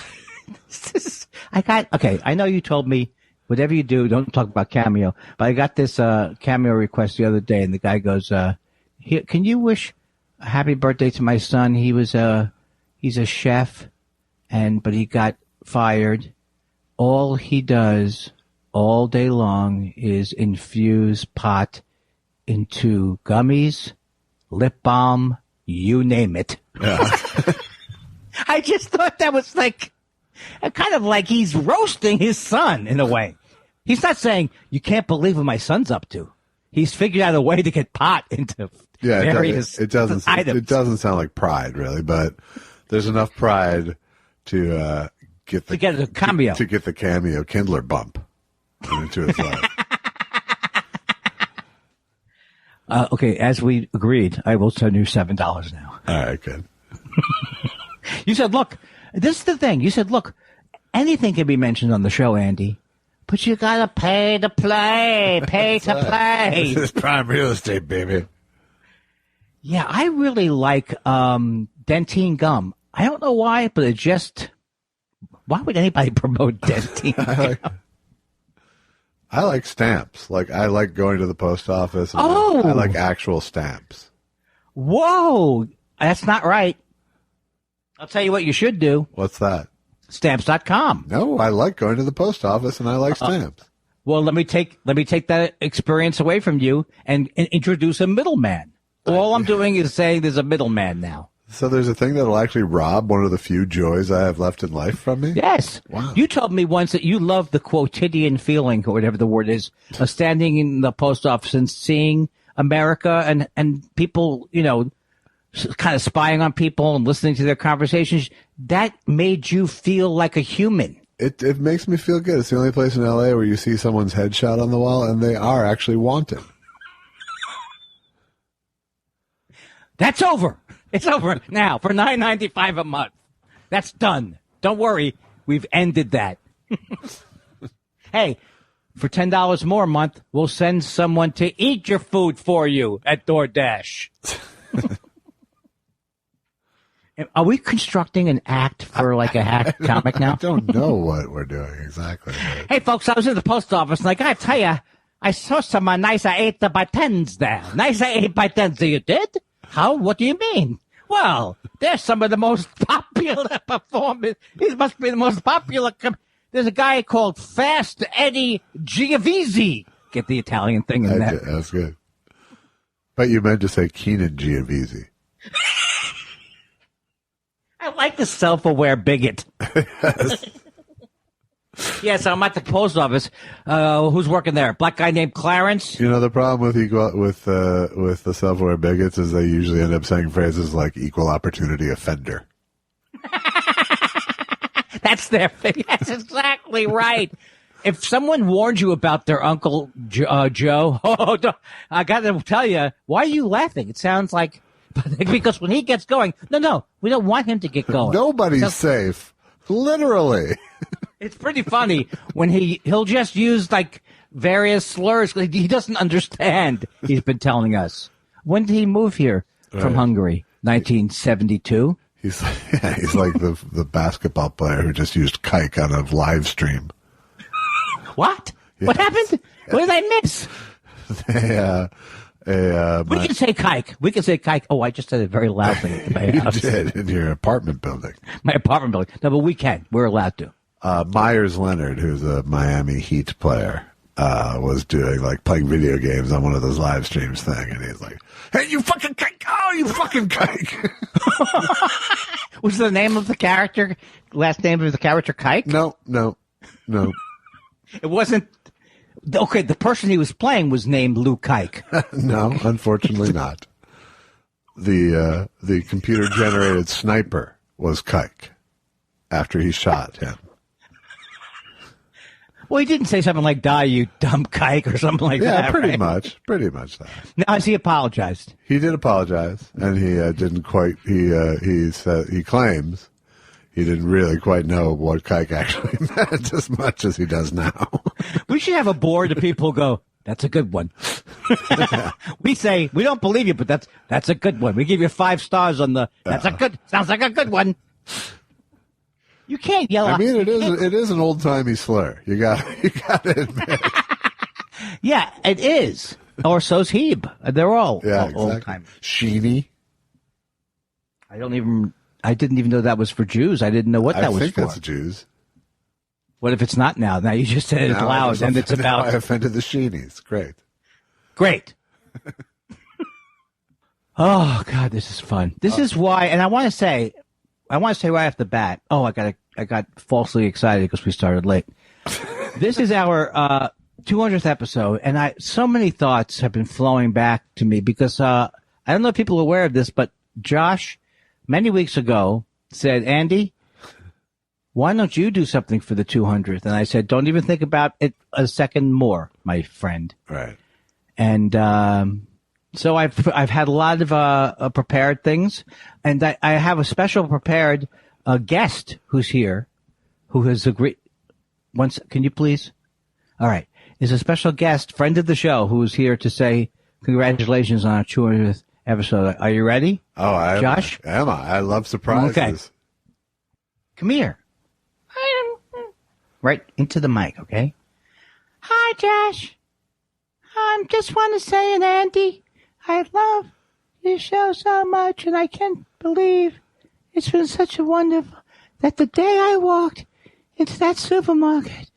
I know you told me whatever you do, don't talk about Cameo, but I got this Cameo request the other day, and the guy goes, can you wish a happy birthday to my son? He's a chef, but he got fired. All he does all day long is infuse pot into gummies, lip balm, you name it. Yeah. I just thought that was like, kind of like he's roasting his son in a way. He's not saying, you can't believe what my son's up to. He's figured out a way to get pot into various items. It doesn't sound like pride, really, but there's enough pride to get the Cameo. To get the Cameo Kindler bump into his life. Okay, as we agreed, I will send you $7 now. All right, good. You said, look, this is the thing. You said, look, anything can be mentioned on the show, Andy, but you got to pay to play. Pay to play. This is prime real estate, baby. Yeah, I really like Dentine gum. I don't know why, but it just... Why would anybody promote Dentine gum? I like stamps. Like, I like going to the post office. And I like actual stamps. Whoa! That's not right. I'll tell you what you should do. What's that? Stamps.com. No, I like going to the post office, and I like stamps. Well, let me take that experience away from you and introduce a middleman. All I'm doing is saying there's a middleman now. So there's a thing that'll actually rob one of the few joys I have left in life from me? Yes. Wow. You told me once that you love the quotidian feeling, or whatever the word is, of standing in the post office and seeing America and people, kind of spying on people and listening to their conversations. That made you feel like a human. It makes me feel good. It's the only place in L.A. where you see someone's headshot on the wall and they are actually wanted. That's over. It's over now for $9.95 a month. That's done. Don't worry. We've ended that. Hey, for $10 more a month, we'll send someone to eat your food for you at DoorDash. Are we constructing an act for like a hack comic now? I don't know what we're doing exactly. Hey, folks, I was in the post office, and I gotta tell you, I saw some nice 8x10s there. Nice 8x10s. You did? How? What do you mean? Well, they're some of the most popular performers. These must be the most popular. There's a guy called Fast Eddie Giavizzi. Get the Italian thing in there. That's good. But you meant to say Keenan Giavizzi. I like the self-aware bigot. Yes, I'm at the post office. Who's working there? Black guy named Clarence? You know, the problem with the self-aware bigots is they usually end up saying phrases like equal opportunity offender. That's their thing. That's exactly right. If someone warned you about their Uncle Joe, I got to tell you, why are you laughing? It sounds like, because when he gets going, no, we don't want him to get going. Nobody's safe. Literally. It's pretty funny when he'll just use like various slurs. He doesn't understand. He's been telling us. When did he move here from Hungary? 1972. He's like the basketball player who just used kike on a live stream. What? Yes. What happened? What did I miss? We can say kike. We can say kike. Oh, I just said it very loudly at my house. You did in your apartment building. My apartment building. No, but we can. We're allowed to. Myers Leonard, who's a Miami Heat player, was doing like playing video games on one of those live streams thing, and he's like, "Hey, you fucking kike! Oh, you fucking kike!" Was the name of the character, last name of the character Kike? No. It wasn't. Okay, the person he was playing was named Lou Kike. No, unfortunately not. The computer generated sniper was Kike after he shot him. Well, he didn't say something like "die, you dumb kike" or something like that. Yeah, pretty right? much that. Now, has he apologized? He did apologize, and he didn't quite. He said he claims he didn't really quite know what kike actually meant as much as he does now. We should have a board of people who go, "That's a good one." We say we don't believe you, but that's a good one. We give you 5 stars on the. That's a good. Sounds like a good one. You can't yell. I mean, it is an old timey slur. You got to admit. Yeah, it is. Or so's Hebe. They're all Exactly. old time. Sheeny. I didn't even know that was for Jews. I didn't know what that was for. I think that's Jews. What if it's not now? Now you just said it Now loud, and it's about. I offended the Sheenies. Great. Oh God, this is fun. This is why, and I want to say right off the bat. Oh, I got falsely excited because we started late. This is our 200th episode, and so many thoughts have been flowing back to me because I don't know if people are aware of this, but Josh, many weeks ago, said, "Andy, why don't you do something for the 200th?" And I said, "Don't even think about it a second more, my friend." Right. And so I've had a lot of prepared things, and I have a special prepared guest who's here, who has agreed. Once, can you please? All right, is a special guest, friend of the show, who is here to say congratulations on our 200th episode. Are you ready? Oh, Josh? Am I? I love surprises. Okay. Come here. Right into the mic, okay? Hi, Josh. Just want to say, and Andy, I love your show so much, and I can't believe it's been such a wonderful that the day I walked into that supermarket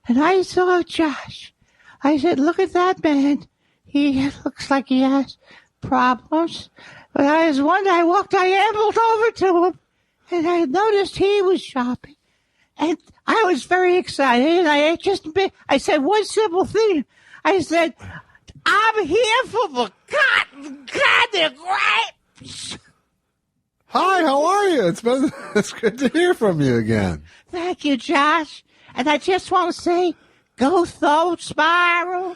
and I saw Josh, I said, "Look at that man. He looks like he has problems." But I ambled over to him, and I noticed he was shopping, and I was very excited. And I said one simple thing. I said, "I'm here for the cotton candy grapes." Hi, how are you? It's good to hear from you again. Thank you, Josh. And I just want to say, go Thor Spiral.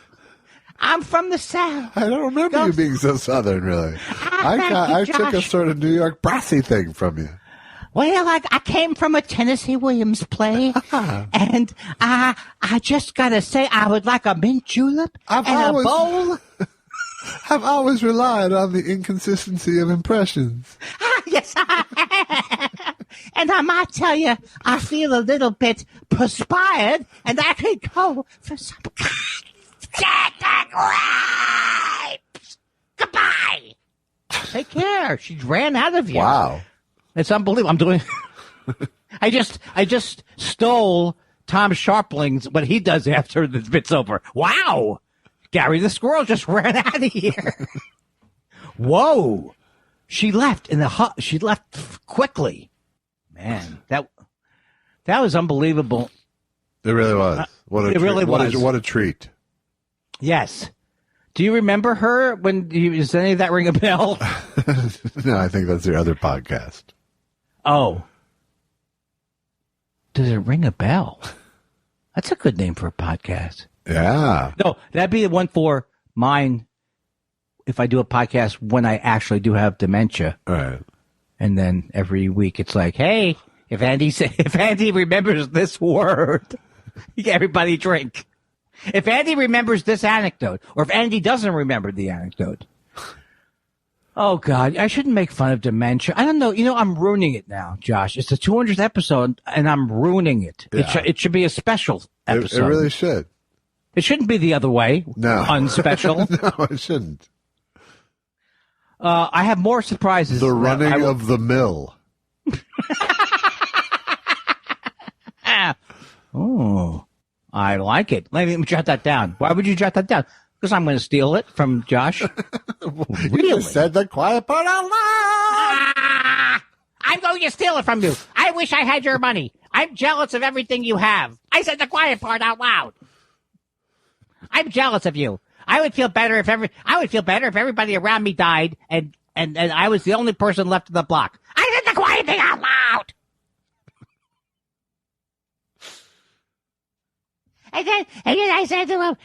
I'm from the South. I don't remember you being so Southern, really. I took a sort of New York brassy thing from you. Well, I came from a Tennessee Williams play, and I just gotta say I would like a mint julep a bowl. I've always relied on the inconsistency of impressions. Yes, and I might tell you, I feel a little bit perspired, and I could go for some grapes. Goodbye. Take care. She ran out of you. Wow. It's unbelievable. I'm doing. I just stole Tom Sharpling's what he does after the bit's over. Wow, Gary the squirrel just ran out of here. Whoa, she left in the hut. She left quickly. Man, that was unbelievable. It really was. What a treat. Yes. Do you remember her? Does any of that ring a bell? No, I think that's your other podcast. Oh. Does it ring a bell? That's a good name for a podcast. Yeah. No, that'd be the one for mine if I do a podcast when I actually do have dementia. All right. And then every week it's like, hey, if Andy remembers this word, everybody drink. If Andy remembers this anecdote, or if Andy doesn't remember the anecdote. Oh, God, I shouldn't make fun of dementia. I don't know. I'm ruining it now, Josh. It's the 200th episode, and I'm ruining it. Yeah. It should be a special episode. It really should. It shouldn't be the other way. No. Unspecial. No, it shouldn't. I have more surprises. The running of the mill. Oh. I like it. Let me jot that down. Why would you jot that down? Because I'm going to steal it from Josh. Really? You said the quiet part out loud. I'm going to steal it from you. I wish I had your money. I'm jealous of everything you have. I said the quiet part out loud. I'm jealous of you. I would feel better if everybody around me died and I was the only person left in the block. I said the quiet thing out loud. And then I said to him,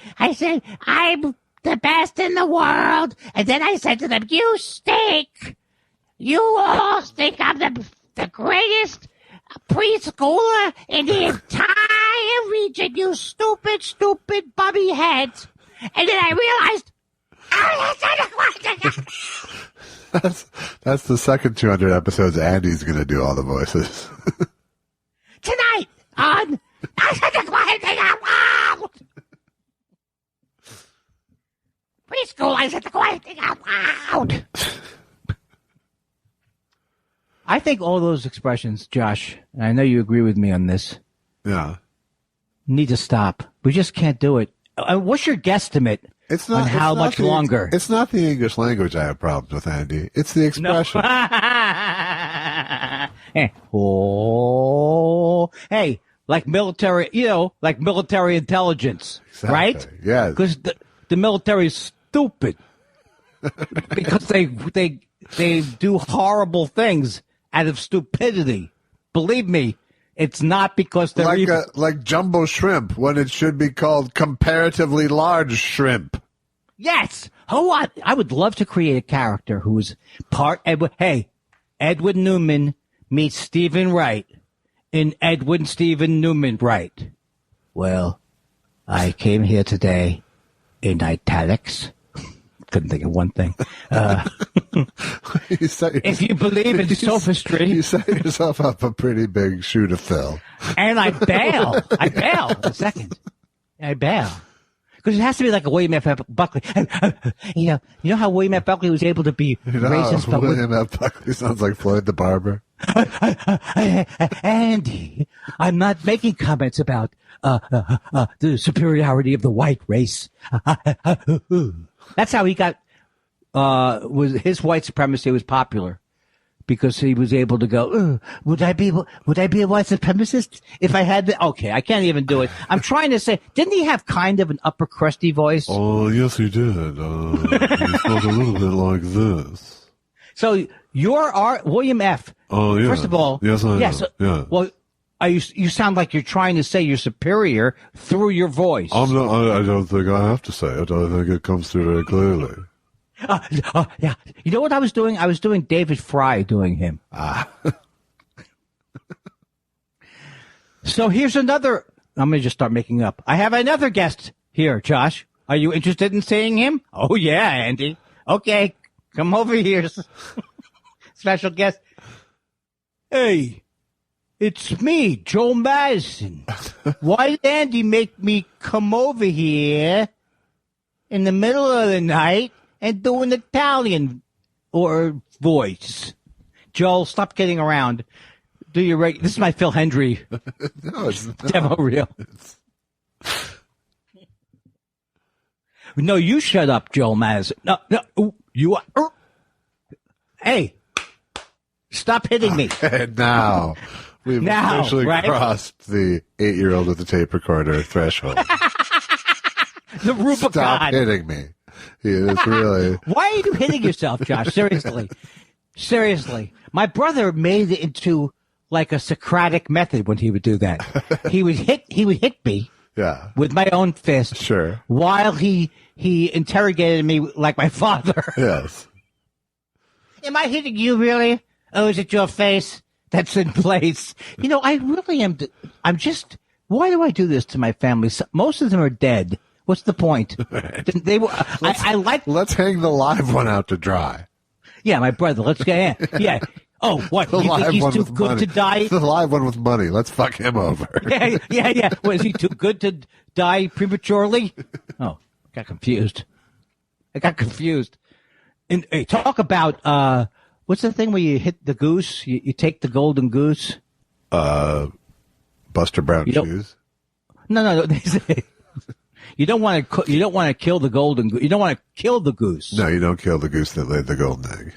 I'm the best in the world. And then I said to them, you stink. You all think I'm the greatest preschooler in the entire region, you stupid, stupid bummy heads. And then I realized, That's the second 200 episodes. Andy's going to do all the voices. tonight on I said the quiet thing out loud. Preschool, I said the quiet thing out loud. I think all those expressions, Josh, and I know you agree with me on this, Yeah. need to stop. We just can't do it. What's your guesstimate on how much longer? It's not the English language I have problems with, Andy. It's the expression. Hey, like military, like military intelligence, Exactly. right? Yes. Because the military is stupid because they do horrible things out of stupidity. Believe me, it's not because they're evil. Like jumbo shrimp when it should be called comparatively large shrimp. Yes. I would love to create a character who's part Edward. Hey, Edward Newman meets Stephen Wright in Edward Stephen Newman Wright. Well, I came here today in italics. Couldn't think of one thing. If you believe in sophistry. You set yourself up a pretty big shoe to fill. And I bail. A second. I bail. Because it has to be like a William F. Buckley. You know how William F. Buckley was able to be racist? But William F. Buckley sounds like Floyd the Barber. Andy, I'm not making comments about the superiority of the white race. That's how he got. His white supremacy was popular because he was able to go. Would I be a white supremacist if I had the? Okay, I can't even do it. I'm trying to say, didn't he have kind of an upper crusty voice? Oh, yes, he did. He spoke a little bit like this. So you're William F. Oh, yeah. First of all, yes, I am. So, yeah. Well, you sound like you're trying to say you're superior through your voice. I'm not. I don't think I have to say it. I think it comes through very clearly. Yeah. You know what I was doing? I was doing David Fry doing him. So here's another. I'm going to just start making up. I have another guest here, Josh. Are you interested in seeing him? Oh, yeah, Andy. Okay. Come over here. Special guest. Hey, it's me, Joe Madison. Why did Andy make me come over here in the middle of the night and do an Italian or voice? Joel, stop kidding around. Do your This is my Phil Hendry No, it's not. demo reel. No, you shut up, Joel Madison. No, ooh, you are. Hey, stop hitting me. And now we've officially right? crossed the 8-year-old with the tape recorder threshold. The Rubicon. Stop hitting me. He is really. Why are you hitting yourself, Josh? Seriously. My brother made it into like a Socratic method when he would do that. He would hit me Yeah. with my own fist. Sure. While he interrogated me like my father. Yes. Am I hitting you really? Oh, is it your face that's in place? I really am. Why do I do this to my family? Most of them are dead. What's the point? They were. Let's hang the live one out to dry. Yeah, my brother. Let's get in. Yeah. Oh, what? The You live think he's one too with good money. to die? The live one with money. Let's fuck him over. Yeah. Was he too good to die prematurely? Oh, I got confused. And hey, talk about what's the thing where you hit the goose? You take the golden goose. Buster Brown shoes. No. They say you don't want to kill the golden goose. You don't want to kill the goose. No, you don't kill the goose that laid the golden egg.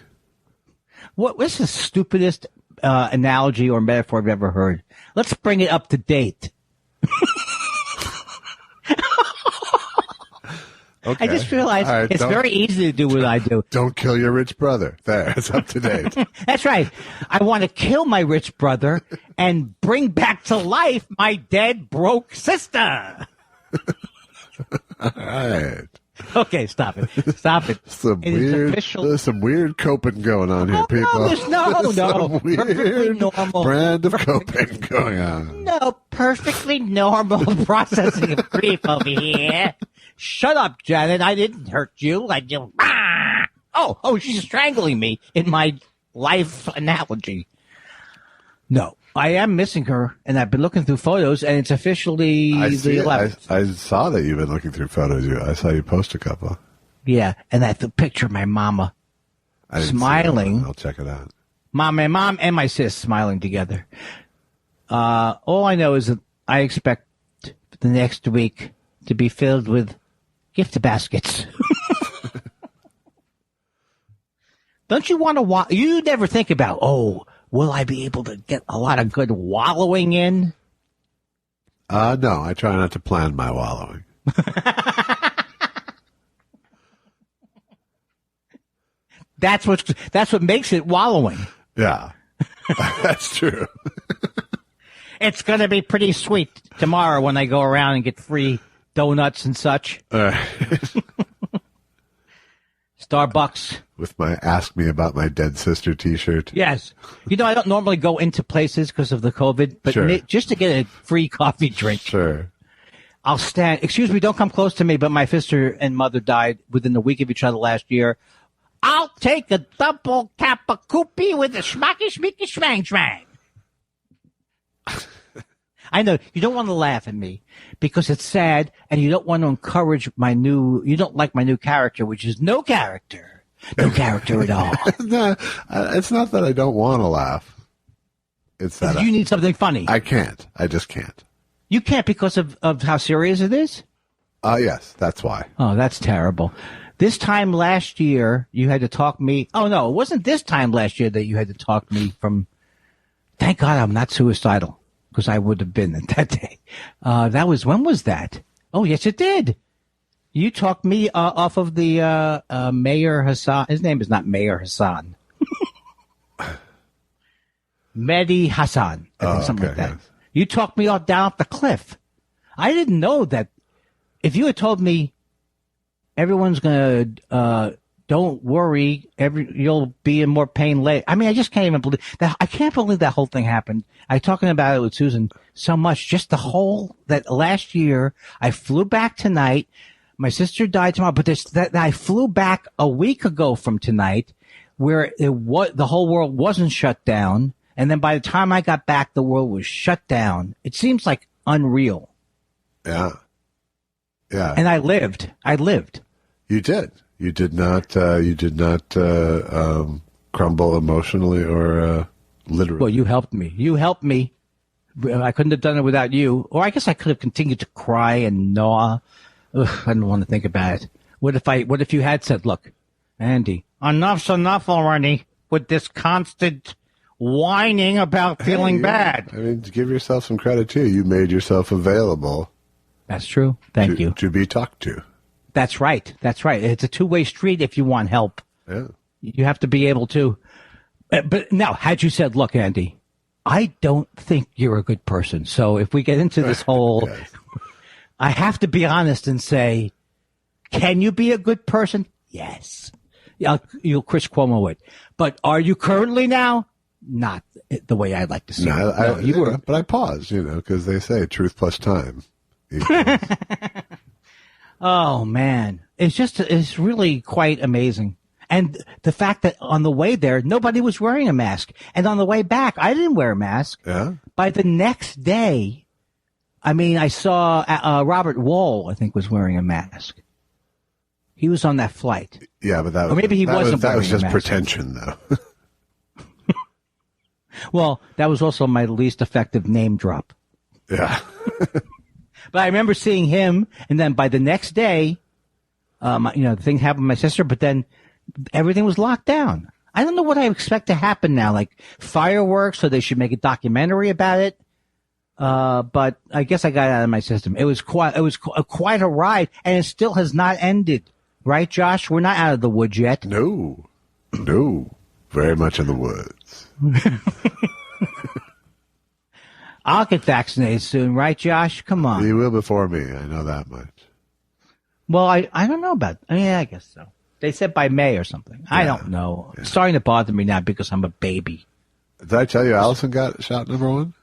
What's the stupidest analogy or metaphor I've ever heard? Let's bring it up to date. Okay. I just realized All right, it's very easy to do what I do. Don't kill your rich brother. There, it's up to date. That's right. I want to kill my rich brother and bring back to life my dead broke sister. All right. Okay, stop it. Stop it. There's some weird coping going on here, people. There's some perfectly weird normal brand of coping going on. No, perfectly normal processing of grief over here. Shut up, Janet. I didn't hurt you. I just... Oh, she's strangling me in my life analogy. No, I am missing her, and I've been looking through photos, and it's officially the 11th. I saw that you've been looking through photos. I saw you post a couple. Yeah, and that's the picture of my mama smiling. I'll check it out. My mom and my sis smiling together. All I know is that I expect the next week to be filled with gift baskets. Don't you want to you never think about, will I be able to get a lot of good wallowing in? No, I try not to plan my wallowing. That's what makes it wallowing. Yeah, that's true. It's going to be pretty sweet tomorrow when I go around and get free donuts and such. Starbucks. With my Ask Me About My Dead Sister t-shirt. Yes. I don't normally go into places because of the COVID, but Sure. just to get a free coffee drink. Sure. I'll stand. Excuse me, don't come close to me, but my sister and mother died within a week of each other last year. I'll take a double kappa koopy with a schmacky schmeeky schmang schmang. I know you don't want to laugh at me because it's sad, and you don't want to encourage you don't like my new character, which is no character at all. No, it's not that I don't want to laugh. It's that you need something funny. I can't. I just can't. You can't because of how serious it is? Yes, that's why. Oh, that's terrible. This time last year, you had to talk me. Oh, no, it wasn't this time last year that you had to talk me from. Thank God I'm not suicidal, because I would have been that day. When was that? Oh, yes, it did. You talked me off of the Mayor Hassan. His name is not Mayor Hassan. Mehdi Hassan. I think, something like that. Yes. You talked me down off the cliff. I didn't know that. If you had told me everyone's going to, don't worry, you'll be in more pain later. I mean, I just can't even believe that. I can't believe that whole thing happened. I talking about it with Susan so much. Just that last year, I flew back tonight. My sister died tomorrow, but I flew back a week ago from tonight where the whole world wasn't shut down. And then by the time I got back, the world was shut down. It seems like unreal. Yeah. Yeah. And I lived. You did. You did not crumble emotionally or literally. Well, you helped me. I couldn't have done it without you. Or I guess I could have continued to cry and gnaw. Ugh, I don't want to think about it. What if you had said, look, Andy, enough's enough already with this constant whining about feeling bad. I mean, to give yourself some credit too. You made yourself available. That's true. Thank you. To be talked to. That's right. It's a two-way street if you want help. Yeah. You have to be able to. But now, had you said, look, Andy, I don't think you're a good person. So if we get into this whole, Yes. I have to be honest and say, can you be a good person? Yes. You'll Chris Cuomo it. But are you currently now? Not the way I'd like to see it. You were. But I paused, because they say truth plus time. Oh, man. It's really quite amazing. And the fact that on the way there, nobody was wearing a mask. And on the way back, I didn't wear a mask. Yeah. By the next day, I saw Robert Wall, I think, was wearing a mask. He was on that flight. Yeah, but that was, or maybe he wasn't that was wearing a just mask. pretension, though. Well, that was also my least effective name drop. Yeah. But I remember seeing him, and then by the next day, the thing happened with my sister, but then everything was locked down. I don't know what I expect to happen now, like fireworks, so they should make a documentary about it. But I guess I got it out of my system. It was quite a ride, and it still has not ended. Right, Josh? We're not out of the woods yet. No. Very much in the woods. I'll get vaccinated soon, right, Josh? Come on. You will before me. I know that much. Well, I don't know about. Yeah, I guess so. They said by May or something. Yeah. I don't know. Yeah. It's starting to bother me now because I'm a baby. Did I tell you Allison got shot number 1?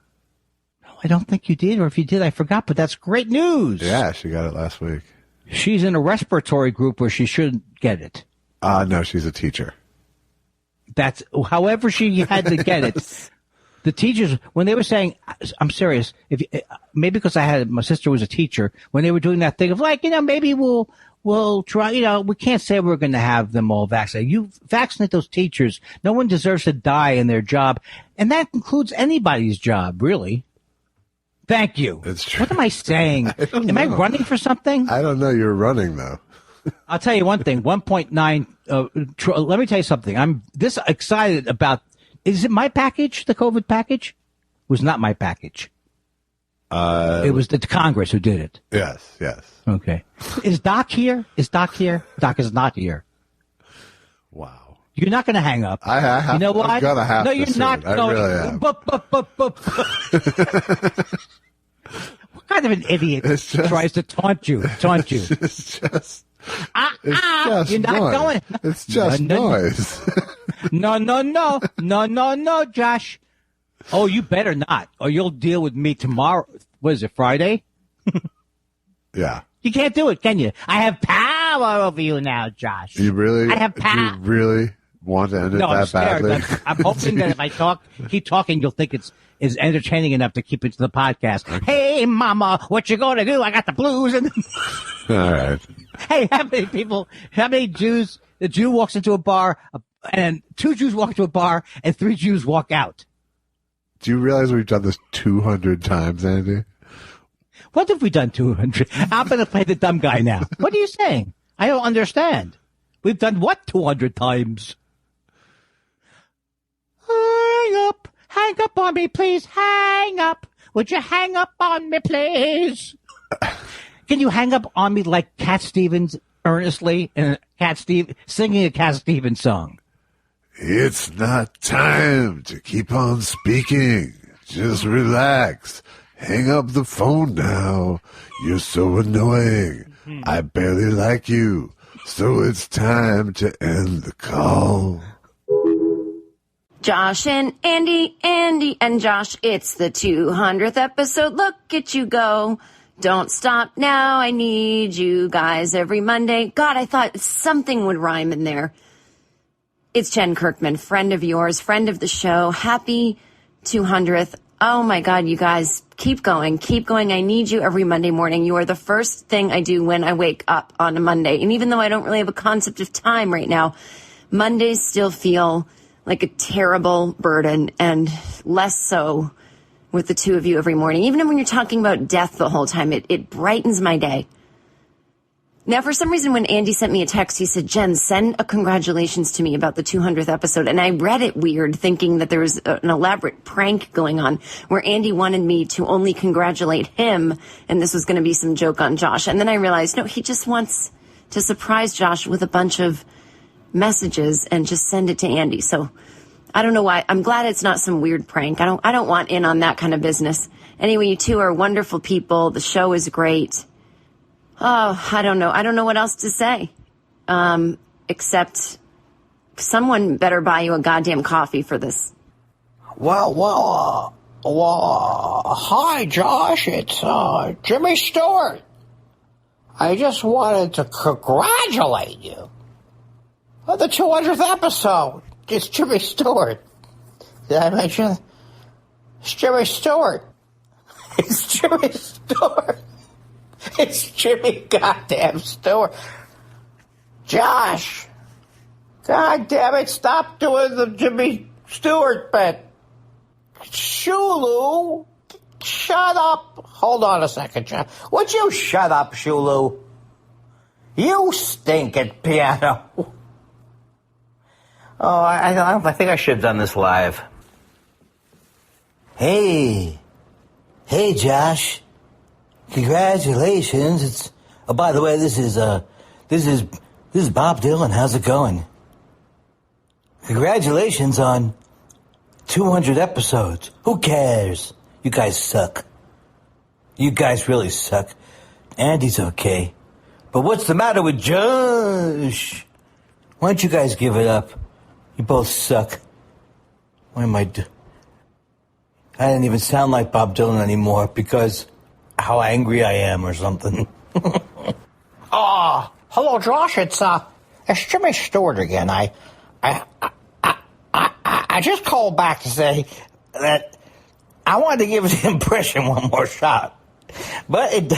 No, I don't think you did. Or if you did, I forgot. But that's great news. Yeah, she got it last week. She's in a respiratory group where she shouldn't get it. No, she's a teacher. That's however she had to get it. The teachers, when they were saying, I'm serious, maybe because my sister was a teacher, when they were doing that thing of like, maybe we'll try, we can't say we're going to have them all vaccinated. You vaccinate those teachers. No one deserves to die in their job. And that includes anybody's job, really. Thank you. It's true. What am I saying? Am I running for something? I don't know. You're running, though. I'll tell you one thing. 1.9. Let me tell you something. I'm this excited about. Is it my package? The COVID package? It was not my package. It was the Congress who did it. Yes. Okay. Is Doc here? Doc is not here. Wow. You're not going to hang up. I have. You know what? I'm gonna have. No, to you're soon. not. I really am. What kind of an idiot tries to taunt you? It's just. You're not noise. going. It's just noise. No, Josh. Oh, you better not, or you'll deal with me tomorrow. What is it, Friday? Yeah. You can't do it, can you? I have power over you now, Josh. You really? I have power. You really want to end it that badly? I'm hoping that if I keep talking, you'll think it's entertaining enough to keep it to the podcast. Okay. Hey, Mama, what you gonna do? I got the blues. All right. Hey, how many Jews? The Jew walks into a bar, and 2 Jews walk into a bar, and 3 Jews walk out. Do you realize we've done this 200 times, Andy? What have we done 200? I'm going to play the dumb guy now. What are you saying? I don't understand. We've done what 200 times? Hang up on me, please. Hang up. Would you hang up on me, please? Can you hang up on me like Cat Stevens earnestly and singing a Cat Stevens song? It's not time to keep on speaking. Just relax. Hang up the phone now. You're so annoying. I barely like you. So it's time to end the call. Josh and Andy and Josh, it's the 200th episode. Look at you go. Don't stop now. I need you guys every Monday. God, I thought something would rhyme in there. It's Jen Kirkman, friend of yours, friend of the show. Happy 200th. Oh my God, you guys, keep going. Keep going. I need you every Monday morning. You are the first thing I do when I wake up on a Monday. And even though I don't really have a concept of time right now, Mondays still feel like a terrible burden, and less so with the two of you every morning. Even when you're talking about death the whole time, it brightens my day. Now, for some reason, when Andy sent me a text, he said, Jen, send a congratulations to me about the 200th episode. And I read it weird, thinking that there was an elaborate prank going on where Andy wanted me to only congratulate him, and this was going to be some joke on Josh. And then I realized, no, he just wants to surprise Josh with a bunch of messages and just send it to Andy. So I don't know why. I'm glad it's not some weird prank. I don't want in on that kind of business. Anyway, you two are wonderful people. The show is great. Oh, I don't know. I don't know what else to say. Except someone better buy you a goddamn coffee for this. Well, hi, Josh. It's Jimmy Stewart. I just wanted to congratulate you on the 200th episode. It's Jimmy Stewart. Did I mention? It's Jimmy Stewart. It's Jimmy Stewart. It's Jimmy goddamn Stewart. Josh. God damn it, stop doing the Jimmy Stewart bit. Shulu. shut up. Hold on a second, Josh. Would you shut up, Shulu? You stink at piano. Oh, I think I should have done this live. Hey, Josh. Congratulations. By the way, this is Bob Dylan. How's it going? Congratulations on 200 episodes. Who cares? You guys suck. You guys really suck. Andy's okay. But what's the matter with Josh? Why don't you guys give it up? You both suck. What am I doing? I didn't even sound like Bob Dylan anymore because how angry I am or something. Hello, Josh. It's Jimmy Stewart again. I just called back to say that I wanted to give the impression one more shot, but it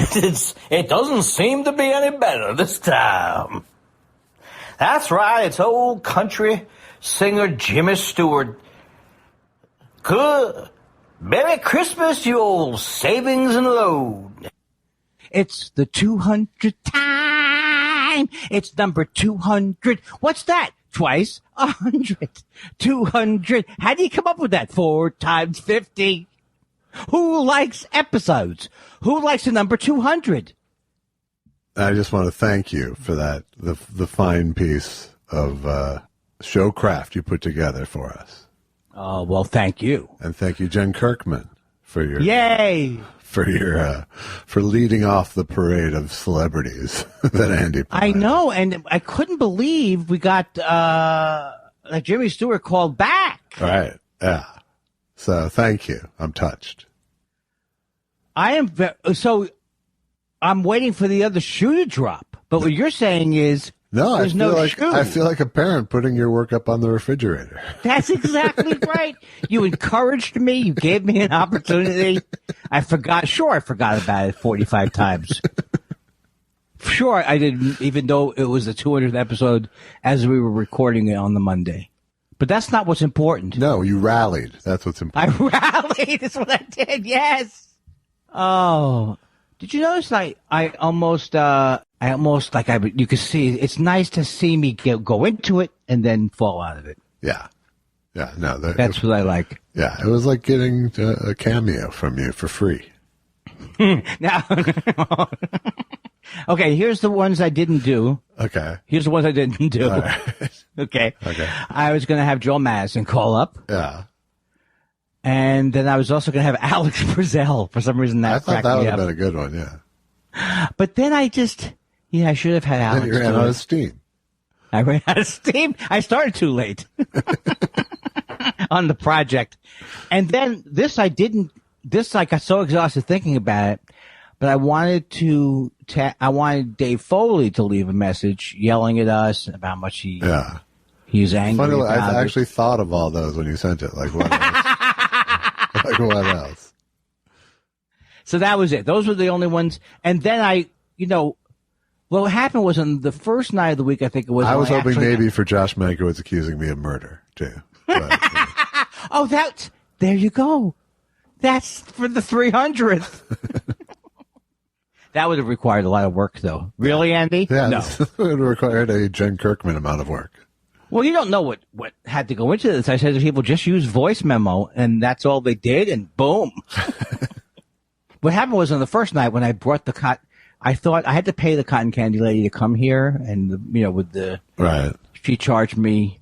doesn't seem to be any better this time. That's right. It's old country singer Jimmy Stewart. Good. Merry Christmas, you old savings and load. It's the 200th time. It's number 200. What's that? Twice 100. 200. How do you come up with that? 4 times 50. Who likes episodes? Who likes the number 200? I just want to thank you for that, the fine piece of showcraft you put together for us. Oh, well, thank you. And thank you, Jen Kirkman, for your Yay! For leading off the parade of celebrities that Andy provided. I know, and I couldn't believe we got Jimmy Stewart called back. Right. Yeah. So thank you. I'm touched. I'm waiting for the other shoe to drop. But what you're saying is no, there's no shoe. I feel like a parent putting your work up on the refrigerator. That's exactly right. You encouraged me. You gave me an opportunity. I forgot about it 45 times. Sure, I didn't, even though it was the 200th episode as we were recording it on the Monday. But that's not what's important. No, you rallied. That's what's important. I rallied. That's what I did. Yes. Oh, did you notice? You could see. It's nice to see me go into it and then fall out of it. Yeah. Yeah. No, that's what I like. Yeah, it was like getting a cameo from you for free. Now, okay. Here's the ones I didn't do. Okay. Here's the ones I didn't do. All right. Okay. Okay. I was going to have Joel Madison call up. Yeah. And then I was also going to have Alex Brazell. For some reason, I thought that would have up. been a good one, yeah. But then I should have had Alex. Then you ran out of steam. I ran out of steam. I started too late on the project. And then I got so exhausted thinking about it, but I wanted Dave Foley to leave a message yelling at us about how much he was angry Funny, about I actually thought of all those when you sent it. Like, what else? Like, what else? So that was it. Those were the only ones. And then what happened was on the first night of the week, I think it was. I was hoping maybe for Josh Mankiewicz accusing me of murder, too. But, oh, there you go. That's for the 300th. That would have required a lot of work, though. Really, Andy? Yeah, no. It would have required a Jen Kirkman amount of work. Well, you don't know what had to go into this. I said to people, just use voice memo, and that's all they did, and boom. What happened was on the first night when I brought the cotton, I thought I had to pay the cotton candy lady to come here, and right. She charged me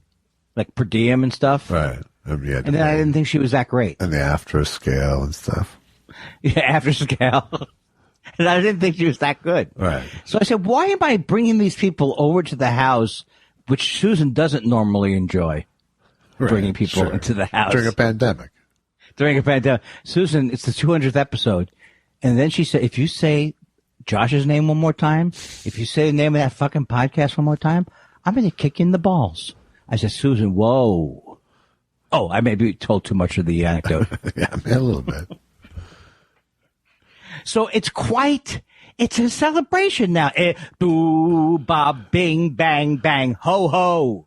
like per diem and stuff. Right. And then I didn't think she was that great. And the after scale and stuff. Yeah, after scale. And I didn't think she was that good. Right. So I said, why am I bringing these people over to the house, which Susan doesn't normally enjoy, bringing people into the house. During a pandemic. Susan, it's the 200th episode. And then she said, if you say Josh's name one more time, if you say the name of that fucking podcast one more time, I'm going to kick you in the balls. I said, Susan, whoa. Oh, I maybe told too much of the anecdote. Yeah, a little bit. So it's a celebration now. Boo, bob, bing, bang, bang, ho, ho.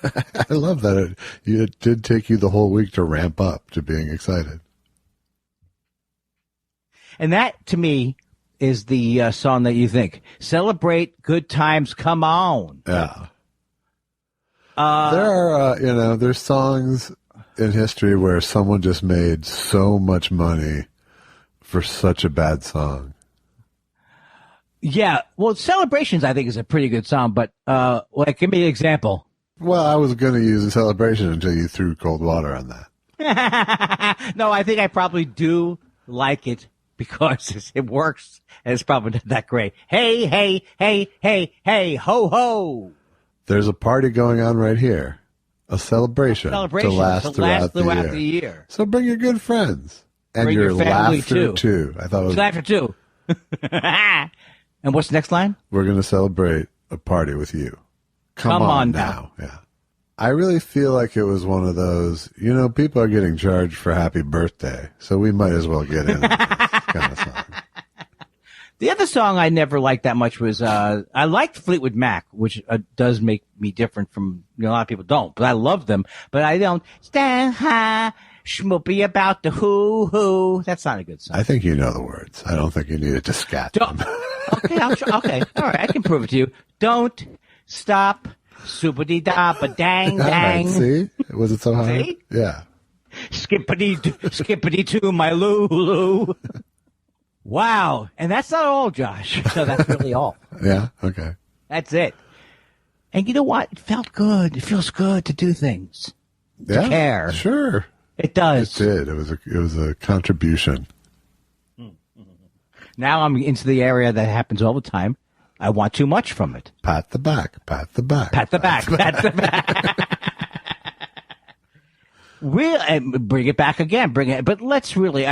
I love that. It did take you the whole week to ramp up to being excited. And that, to me, is the song that you think. Celebrate good times, come on. Yeah. There are, there's songs in history where someone just made so much money for such a bad song. Yeah, well, Celebrations, I think, is a pretty good song, but, give me an example. Well, I was going to use a Celebration until you threw cold water on that. No, I think I probably do like it because it works, and it's probably not that great. Hey, hey, hey, hey, hey, ho, ho. There's a party going on right here. A celebration to last throughout the year. So bring your good friends. And bring your family laughter, too. I thought it was... Laughter, too. And what's the next line? We're going to celebrate a party with you. Come on now. Yeah. I really feel like it was one of those, people are getting charged for happy birthday, so we might as well get in on this kind of song. The other song I never liked that much was, I liked Fleetwood Mac, which does make me different from, a lot of people don't, but I love them, but I don't stand high, schmoopy about the hoo-hoo. That's not a good song. I think you know the words. I don't think you need it to scat them. Okay, okay, all right, I can prove it to you. Don't stop, soopity-da-ba-dang, dang. Right, see? Was it so hard? See? Yeah. Skippity-to my Lulu. Wow. And that's not all, Josh. So that's really all. Yeah, okay. That's it. And you know what? It felt good. It feels good to do things. To care. Sure. It does. It did. It was a contribution. Now I'm into the area that happens all the time. I want too much from it. Pat the back. Pat the back. Pat the back. Pat the back. We'll bring it back again. Bring it. But let's really,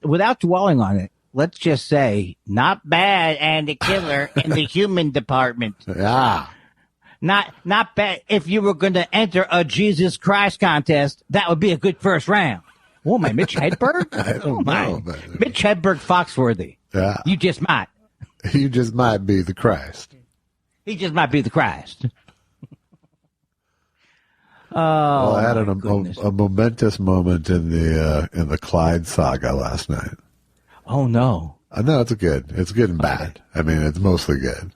without dwelling on it, let's just say, not bad, and the killer in the human department. Yeah. Not bad. If you were going to enter a Jesus Christ contest, that would be a good first round. Oh, my Mitch Hedberg? I don't know. But... Mitch Hedberg Foxworthy. Yeah. You just might. You just might be the Christ. He just might be the Christ. Well, I had a momentous moment in the Clyde saga last night. Oh, no. No, it's good. It's good and bad. I mean, it's mostly good.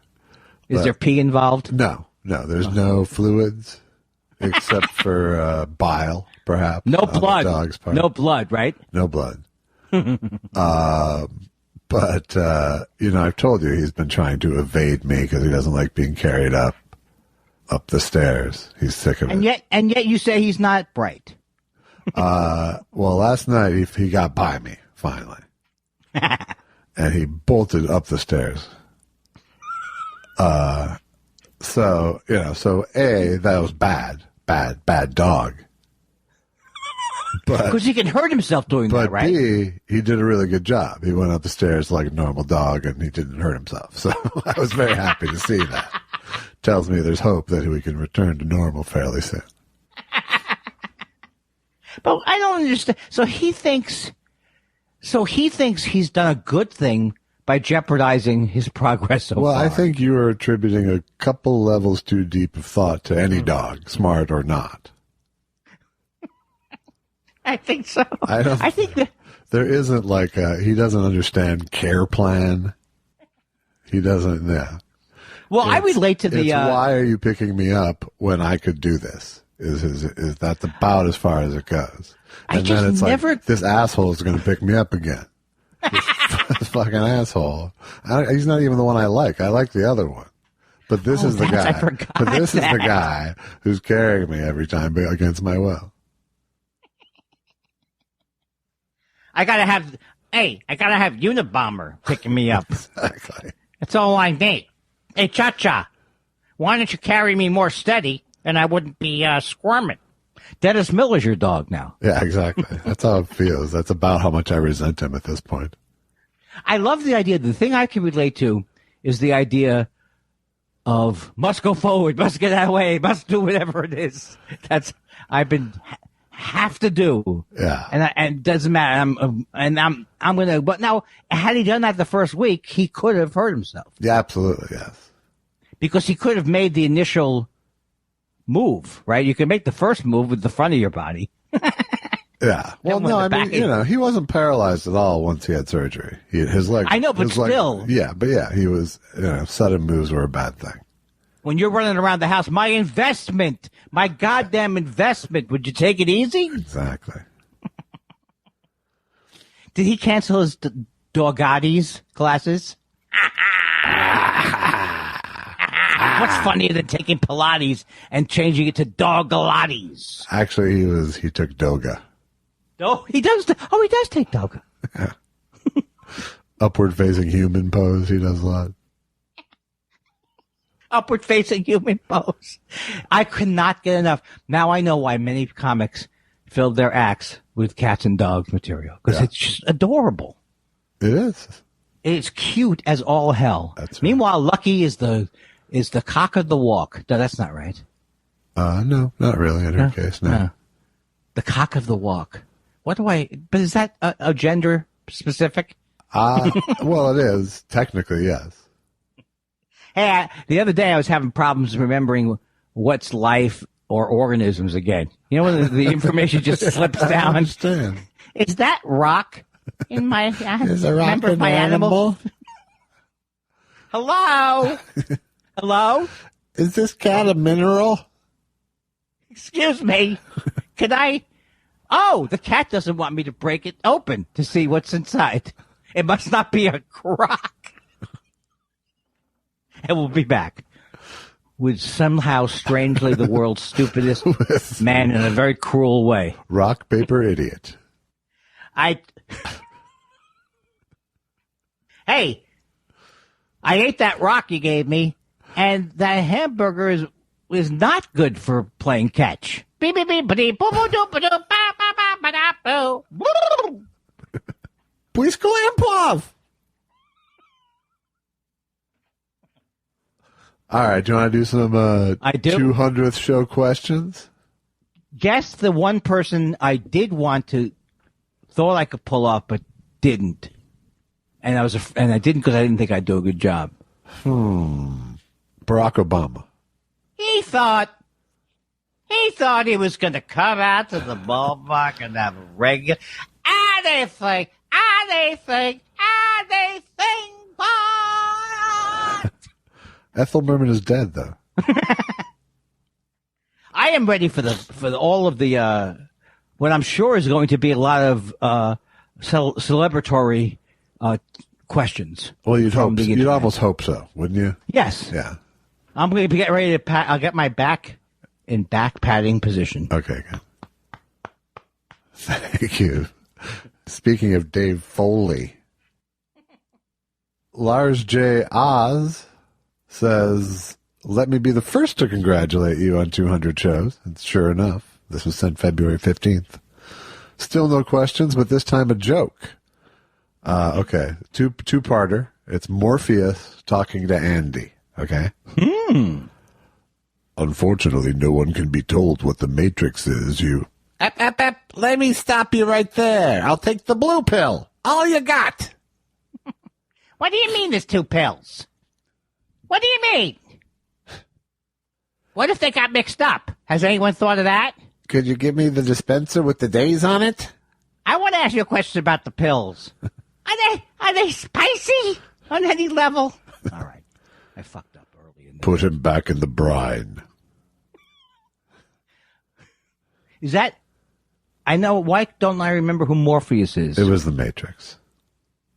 Is there pee involved? No, there's no fluids except for bile, perhaps. No blood. Dog's part. No blood, right? No blood. But, I've told you he's been trying to evade me because he doesn't like being carried up the stairs. He's sick of it. And yet you say he's not bright. Well, last night he got by me, finally. And he bolted up the stairs. So A, that was bad dog. Because he can hurt himself doing that, right? But B, he did a really good job. He went up the stairs like a normal dog, and he didn't hurt himself. So I was very happy to see that. Tells me there's hope that we can return to normal fairly soon. But I don't understand. So he thinks he's done a good thing by jeopardizing his progress so far. Well, I think you are attributing a couple levels too deep of thought to any dog, smart or not. I think so. I think that there isn't he doesn't understand care plan. He doesn't, yeah. Well, I relate to the... why are you picking me up when I could do this? Is that's about as far as it goes. And then it's like, this asshole is going to pick me up again. This fucking asshole. He's not even the one I like. I like the other one. But this is the guy. I forgot but this is the guy who's carrying me every time against my will. I gotta have Unabomber picking me up. Exactly. That's all I need. Hey, Cha-Cha, why don't you carry me more steady and I wouldn't be squirming? Dennis Miller's your dog now. Yeah, exactly. That's how it feels. That's about how much I resent him at this point. I love the idea. The thing I can relate to is the idea of must go forward, must get that way, must do whatever it is. Have to do. Yeah. And it doesn't matter. I'm gonna. But now, had he done that the first week, he could have hurt himself. Yeah, absolutely. Yes. Because he could have made the initial move, right? You can make the first move with the front of your body. Yeah. Well, when no, the I back mean, he wasn't paralyzed at all once he had surgery. His leg. I know, but still. He was, sudden moves were a bad thing. When you're running around the house, my goddamn investment, would you take it easy? Exactly. Did he cancel his Dorgati's classes? What's funnier than taking Pilates and changing it to Dorgalates? Actually, he took Doga. Oh, he does take Doga. Yeah. Upward facing human pose. He does a lot. Upward facing human pose. I could not get enough. Now I know why many comics filled their acts with cats and dogs material, because it's just adorable. It is. It's cute as all hell. That's right. Meanwhile, Lucky is the cock of the walk. No, that's not right. No, not really in her case. No. The cock of the walk. But is that a gender specific? Well, it is technically, yes. Hey, the other day I was having problems remembering what's life or organisms again. You know when the information just slips down? I understand. Is that rock in my Is a rock an my animal? Hello? Hello? Is this cat a mineral? Excuse me. Can I? Oh, the cat doesn't want me to break it open to see what's inside. It must not be a crock. And we'll be back with somehow strangely the world's stupidest man in a very cruel way. Rock, paper, idiot. Hey, I ate that rock you gave me, and that hamburger is not good for playing catch. Beep, beep, beep, beep, boo, boo, doo, ba, doo, ba, ba, ba, ba, da, boo. Please go improv. All right, do you want to do some 200th show questions? Guess the one person I did thought I could pull off, but didn't. And I didn't because I didn't think I'd do a good job. Barack Obama. He thought he was going to come out to the ballpark and have a regular anything. Ethel Merman is dead, though. I am ready for all of the what I'm sure is going to be a lot of celebratory questions. Well, you'd almost hope so, wouldn't you? Yes. Yeah. I'm going to get ready to I'll get my back in back padding position. Okay, good. Thank you. Speaking of Dave Foley, Lars J. Oz says, let me be the first to congratulate you on 200 shows. And sure enough, this was sent February 15th. Still no questions, but this time a joke. Okay, two-parter. It's Morpheus talking to Andy, okay? Unfortunately, no one can be told what the Matrix is. Let me stop you right there. I'll take the blue pill. All you got. What do you mean there's two pills? What do you mean? What if they got mixed up? Has anyone thought of that? Could you give me the dispenser with the days on it? I want to ask you a question about the pills. Are they spicy on any level? All right. I fucked up early. Put him back in the brine. Is that... I know. Why don't I remember who Morpheus is? It was the Matrix.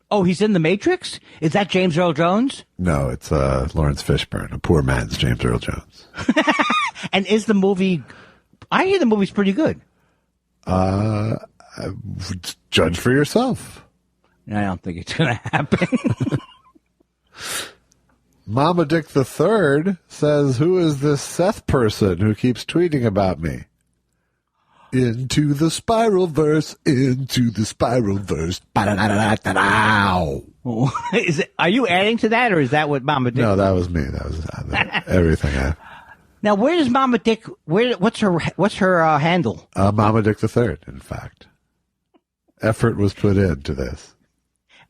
Oh, he's in the Matrix? Is that James Earl Jones? No, it's Lawrence Fishburne, a poor man's James Earl Jones. And is the movie... I hear the movie's pretty good. Judge for yourself. I don't think it's going to happen. Mama Dick the Third says, who is this Seth person who keeps tweeting about me? Into the spiral verse. Are you adding to that, or is that what Mama Dick? No, that was me. That was everything. Now, where does Mama Dick? What's her handle? Mama Dick the Third. In fact, effort was put into this.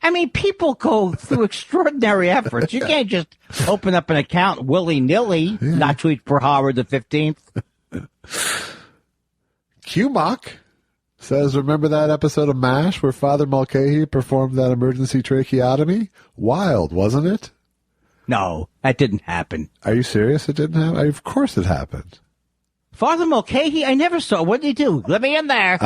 I mean, people go through extraordinary efforts. You can't just open up an account willy-nilly, not tweet for Howard the 15th. QMock Says, remember that episode of MASH where Father Mulcahy performed that emergency tracheotomy? Wild, wasn't it? No, that didn't happen. Are you serious? It didn't happen? Of course it happened. Father Mulcahy, I never saw. What did he do? Let me in there.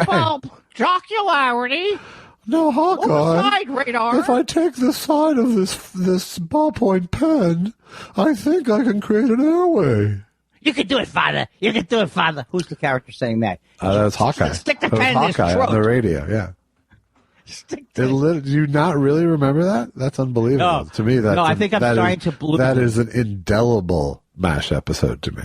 Well, jocularity. No, Hawkeye. Side radar. If I take the side of this ballpoint pen, I think I can create an airway. You can do it, Father. You can do it, Father. Who's the character saying that? That's Hawkeye. Stick the That was pen in his Hawkeye throat. on the radio, yeah. Do you not really remember that? That's unbelievable. No. To me, that's No, I think I'm starting to believe that it. is an indelible MASH episode to me.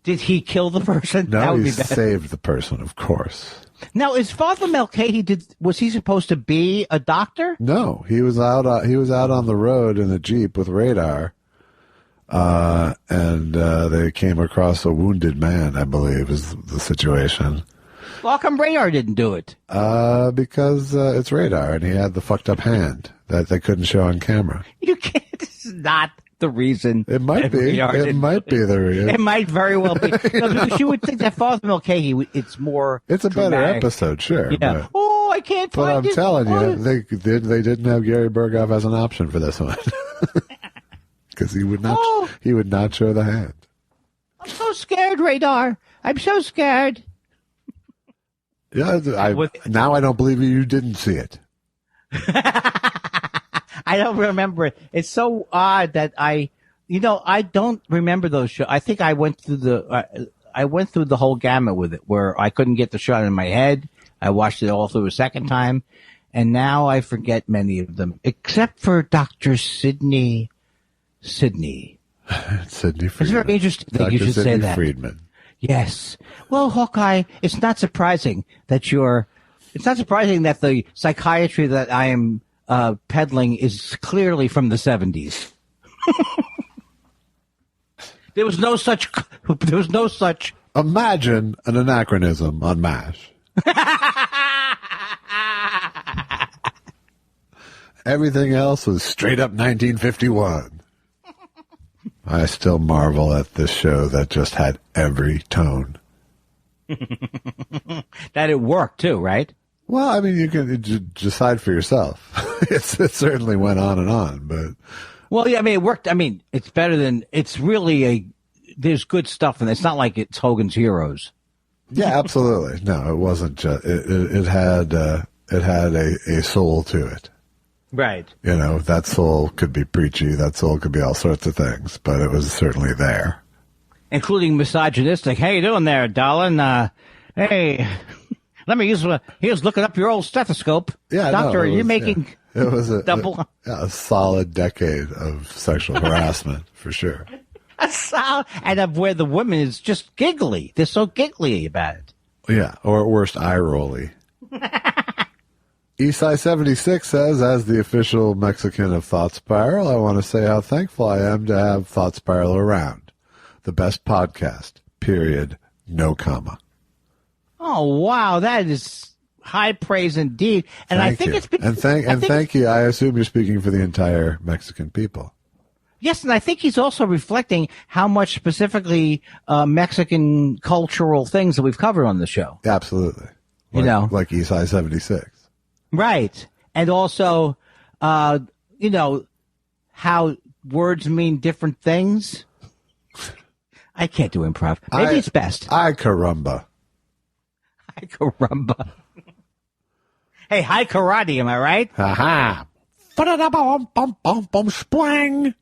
Did he kill the person? That No, would he be better. saved the person, of course. Now, is Father Mulcahy, was he supposed to be a doctor? No, he was out on the road in a Jeep with radar, and they came across a wounded man, I believe, is the situation. Well, how come radar didn't do it? Because it's radar, and he had the fucked up hand that they couldn't show on camera. You can't. This is not the reason. It might that be. radar It didn't might do be the reason. It might very well be. No, because you would think that Father Mulcahy, it's more. It's a better dramatic. episode, sure. Yeah. Oh, I can't But find I'm it. telling Oh, you, they didn't have Gary Burghoff as an option for this one because he would not show the hand. I'm so scared, radar. I'm so scared. Yeah, now I don't believe you didn't see it. I don't remember it. It's so odd that I don't remember those shows. I think I went through the whole gamut with it, where I couldn't get the shot in my head. I watched it all through a second time, and now I forget many of them, except for Dr. Sidney. Sidney It's Friedman. very interesting that you Dr. should say Sidney that. Friedman. Yes. Well, Hawkeye, it's not surprising that the psychiatry that I am peddling is clearly from the 70s. There was no such. Imagine an anachronism on MASH. Everything else was straight up 1951. I still marvel at this show that just had every tone. That it worked too, right? Well, I mean, you can decide for yourself. It certainly went on, but Well, yeah, I mean, it worked. I mean, it's better than. It's really there's good stuff, and it's not like it's Hogan's Heroes. yeah, absolutely. No, it wasn't just. It had a soul to it. Right. You know, that soul could be preachy. That soul could be all sorts of things, but it was certainly there. Including misogynistic. How you doing there, darling? Hey, let me use. He was looking up your old stethoscope. Yeah, Doctor, no, are you making? Yeah. It was double. a solid decade of sexual harassment for sure. And of where the woman is just giggly. They're so giggly about it. Yeah, or at worst, eye rolly. Eastside 76 says, as the official Mexican of Thought Spiral, I want to say how thankful I am to have Thought Spiral around. The best podcast, period, no comma. Oh, wow. That is high praise indeed. And Thank I think you. it's because. Thank you. I assume you're speaking for the entire Mexican people. Yes, and I think he's also reflecting how much specifically Mexican cultural things that we've covered on the show. Absolutely. Like Eastside 76. Right. And also, how words mean different things. I can't do improv. Maybe it's best. Ay caramba. Hi, caramba. Hey, hi, karate, am I right? Ha ha. Splang.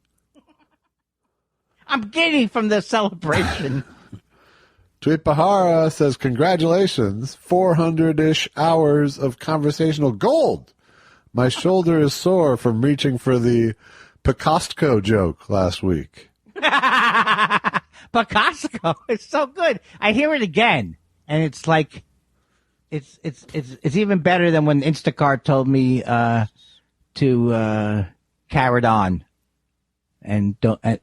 I'm giddy from the celebration. Tweet Bahara says, congratulations, 400-ish hours of conversational gold. My shoulder is sore from reaching for the Picostco joke last week. Picostco is so good. I hear it again, and it's like, it's even better than when Instacart told me to carrot on, and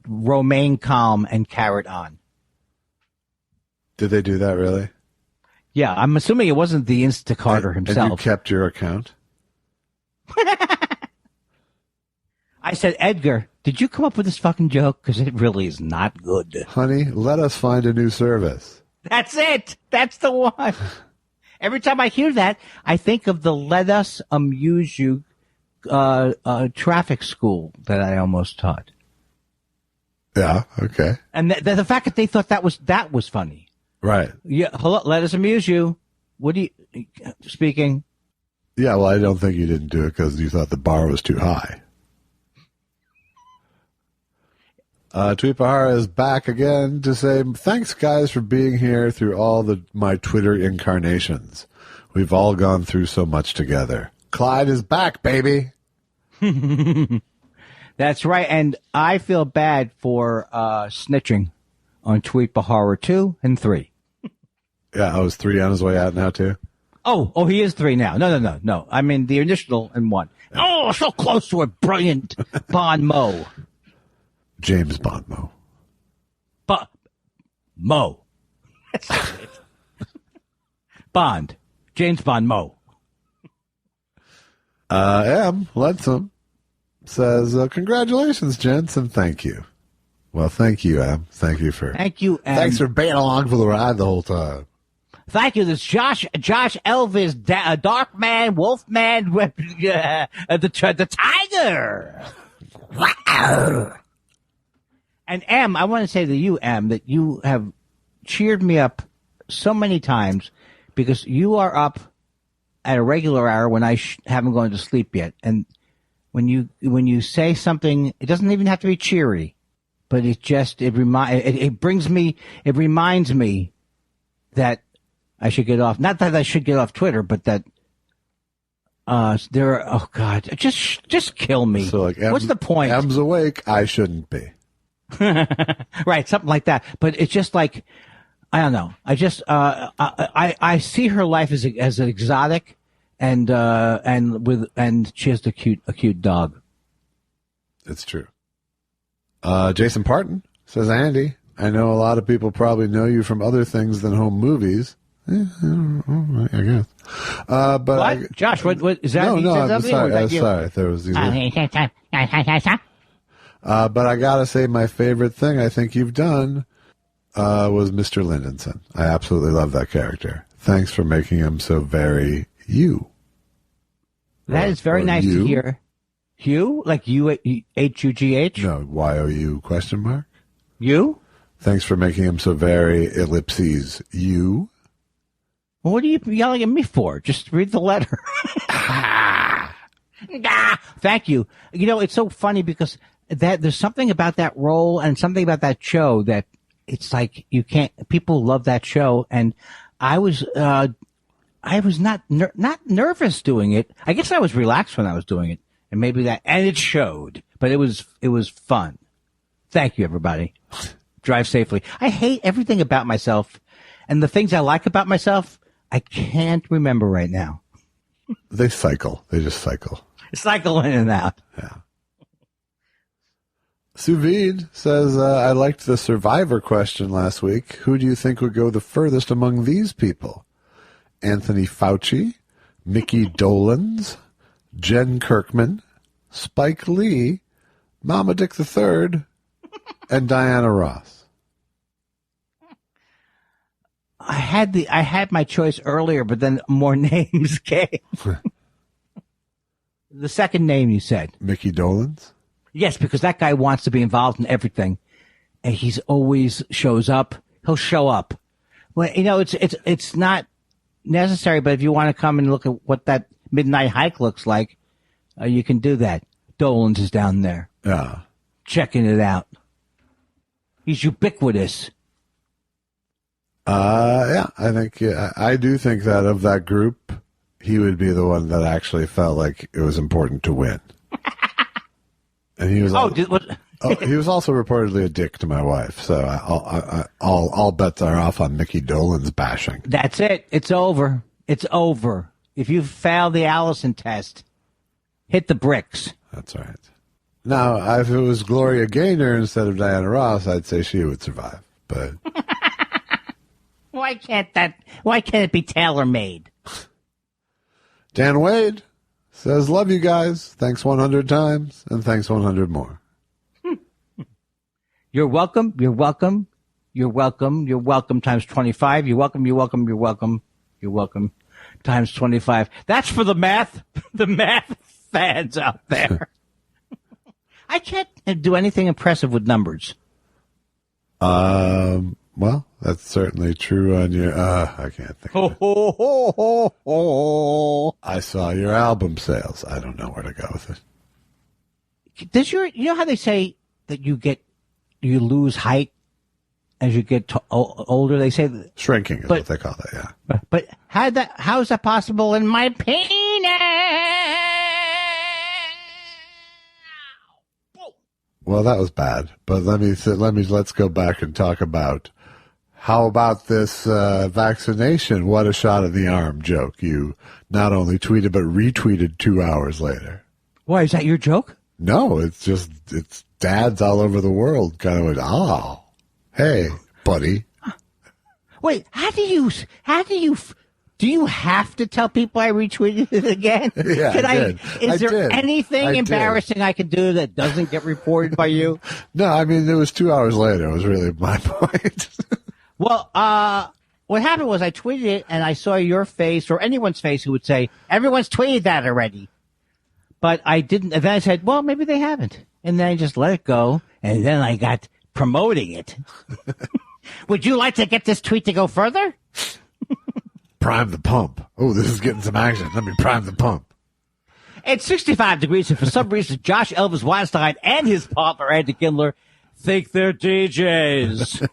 remain calm and carrot on. Did they do that really? Yeah, I'm assuming it wasn't the Instacarter himself. And you kept your account? I said, Edgar, did you come up with this fucking joke? Because it really is not good. Honey, let us find a new service. That's it. That's the one. Every time I hear that, I think of the Let Us Amuse You traffic school that I almost taught. Yeah, okay. And the fact that they thought that was funny. Right. Yeah, hello, let us amuse you. What do you speaking? Yeah, well, I don't think you didn't do it because you thought the bar was too high. Tweepahara is back again to say, thanks, guys, for being here through all my Twitter incarnations. We've all gone through so much together. Clyde is back, baby. That's right, and I feel bad for snitching on Tweepahara 2 and 3. Yeah, I was 3 on his way out now, too. Oh, he is 3 now. No. I mean, the initial and 1. Oh, so close to a brilliant Bon Mo. James Bond Mo. Mo. Bond. James Bond Mo. M. Ledsome says, congratulations, gents, and thank you. Well, thank you, M. Thank you, M. Thanks for being along for the ride the whole time. Thank you. This is Josh Elvis, Dark Man, Wolf Man, the Tiger. Wow. And M, I want to say to you, M, that you have cheered me up so many times because you are up at a regular hour when I haven't gone to sleep yet. And when you say something, it doesn't even have to be cheery, but it reminds me that I should get off. Not that I should get off Twitter, but that oh God, just kill me. So like, what's the point? M's awake. I shouldn't be. Right, something like that. But it's just like, I don't know. I just I see her life as exotic, and she has a cute dog. It's true. Jason Parton says, Andy, I know a lot of people probably know you from other things than home movies. I guess. But what? Josh, what is that? No, I'm sorry. There was these. But I gotta say, my favorite thing I think you've done was Mr. Lindenson. I absolutely love that character. Thanks for making him so very you. That is very nice to hear. Hugh? Like H-U-G-H? No, Y-O-U question mark. You? Thanks for making him so very ellipses you. Well, what are you yelling at me for? Just read the letter. Thank you. You know, it's so funny because there's something about that role and something about that show that it's like people love that show. And I was not nervous doing it. I guess I was relaxed when I was doing it. And maybe and it showed, but it was fun. Thank you, everybody. Drive safely. I hate everything about myself, and the things I like about myself, I can't remember right now. They cycle. They just cycle. Cycle in and out. Yeah. Sous Vide says, I liked the Survivor question last week. Who do you think would go the furthest among these people? Anthony Fauci, Mickey Dolenz, Jen Kirkman, Spike Lee, Mama Dick III, and Diana Ross. I had my choice earlier, but then more names came. The second name you said. Mickey Dolenz? Yes, because that guy wants to be involved in everything. And he's always shows up. He'll show up. Well, you know, it's not necessary, but if you want to come and look at what that midnight hike looks like, you can do that. Dolenz is down there. Yeah. Checking it out. He's ubiquitous. Yeah, I do think that of that group, he would be the one that actually felt like it was important to win. And he was he was also reportedly a dick to my wife, so all bets are off on Mickey Dolenz bashing. That's it. It's over. It's over. If you fail the Allison test, hit the bricks. That's right. Now, if it was Gloria Gaynor instead of Diana Ross, I'd say she would survive. But why can't it be tailor-made? Dan Wade says, love you guys. Thanks 100 times, and thanks 100 more. You're welcome. You're welcome. You're welcome. You're welcome times 25. You're welcome. You're welcome. You're welcome. You're welcome. times 25. That's for the math fans out there. I can't do anything impressive with numbers. Well, that's certainly true on your. I can't think. I saw your album sales. I don't know where to go with it. You know how they say that you lose height as you get older? They say Shrinking is what they call that. Yeah. But how is that possible in my penis? Well, that was bad. But let's go back and talk about how about this vaccination? What a shot in the arm joke you not only tweeted but retweeted 2 hours later. Why, is that your joke? No, it's dads all over the world kind of went, oh, hey, buddy. Wait, do you have to tell people I retweeted it again? Yeah, Is there anything embarrassing I could do that doesn't get reported by you? No, I mean, it was 2 hours later. It was really my point. Well, what happened was I tweeted it and I saw your face or anyone's face who would say, everyone's tweeted that already. But I didn't. And then I said, well, maybe they haven't. And then I just let it go. And then I got promoting it. Would you like to get this tweet to go further? Prime the pump. Oh, this is getting some action. Let me prime the pump. It's 65 degrees, and for some reason, Josh, Elvis, Weinstein, and his partner, Andy Kindler, think they're DJs.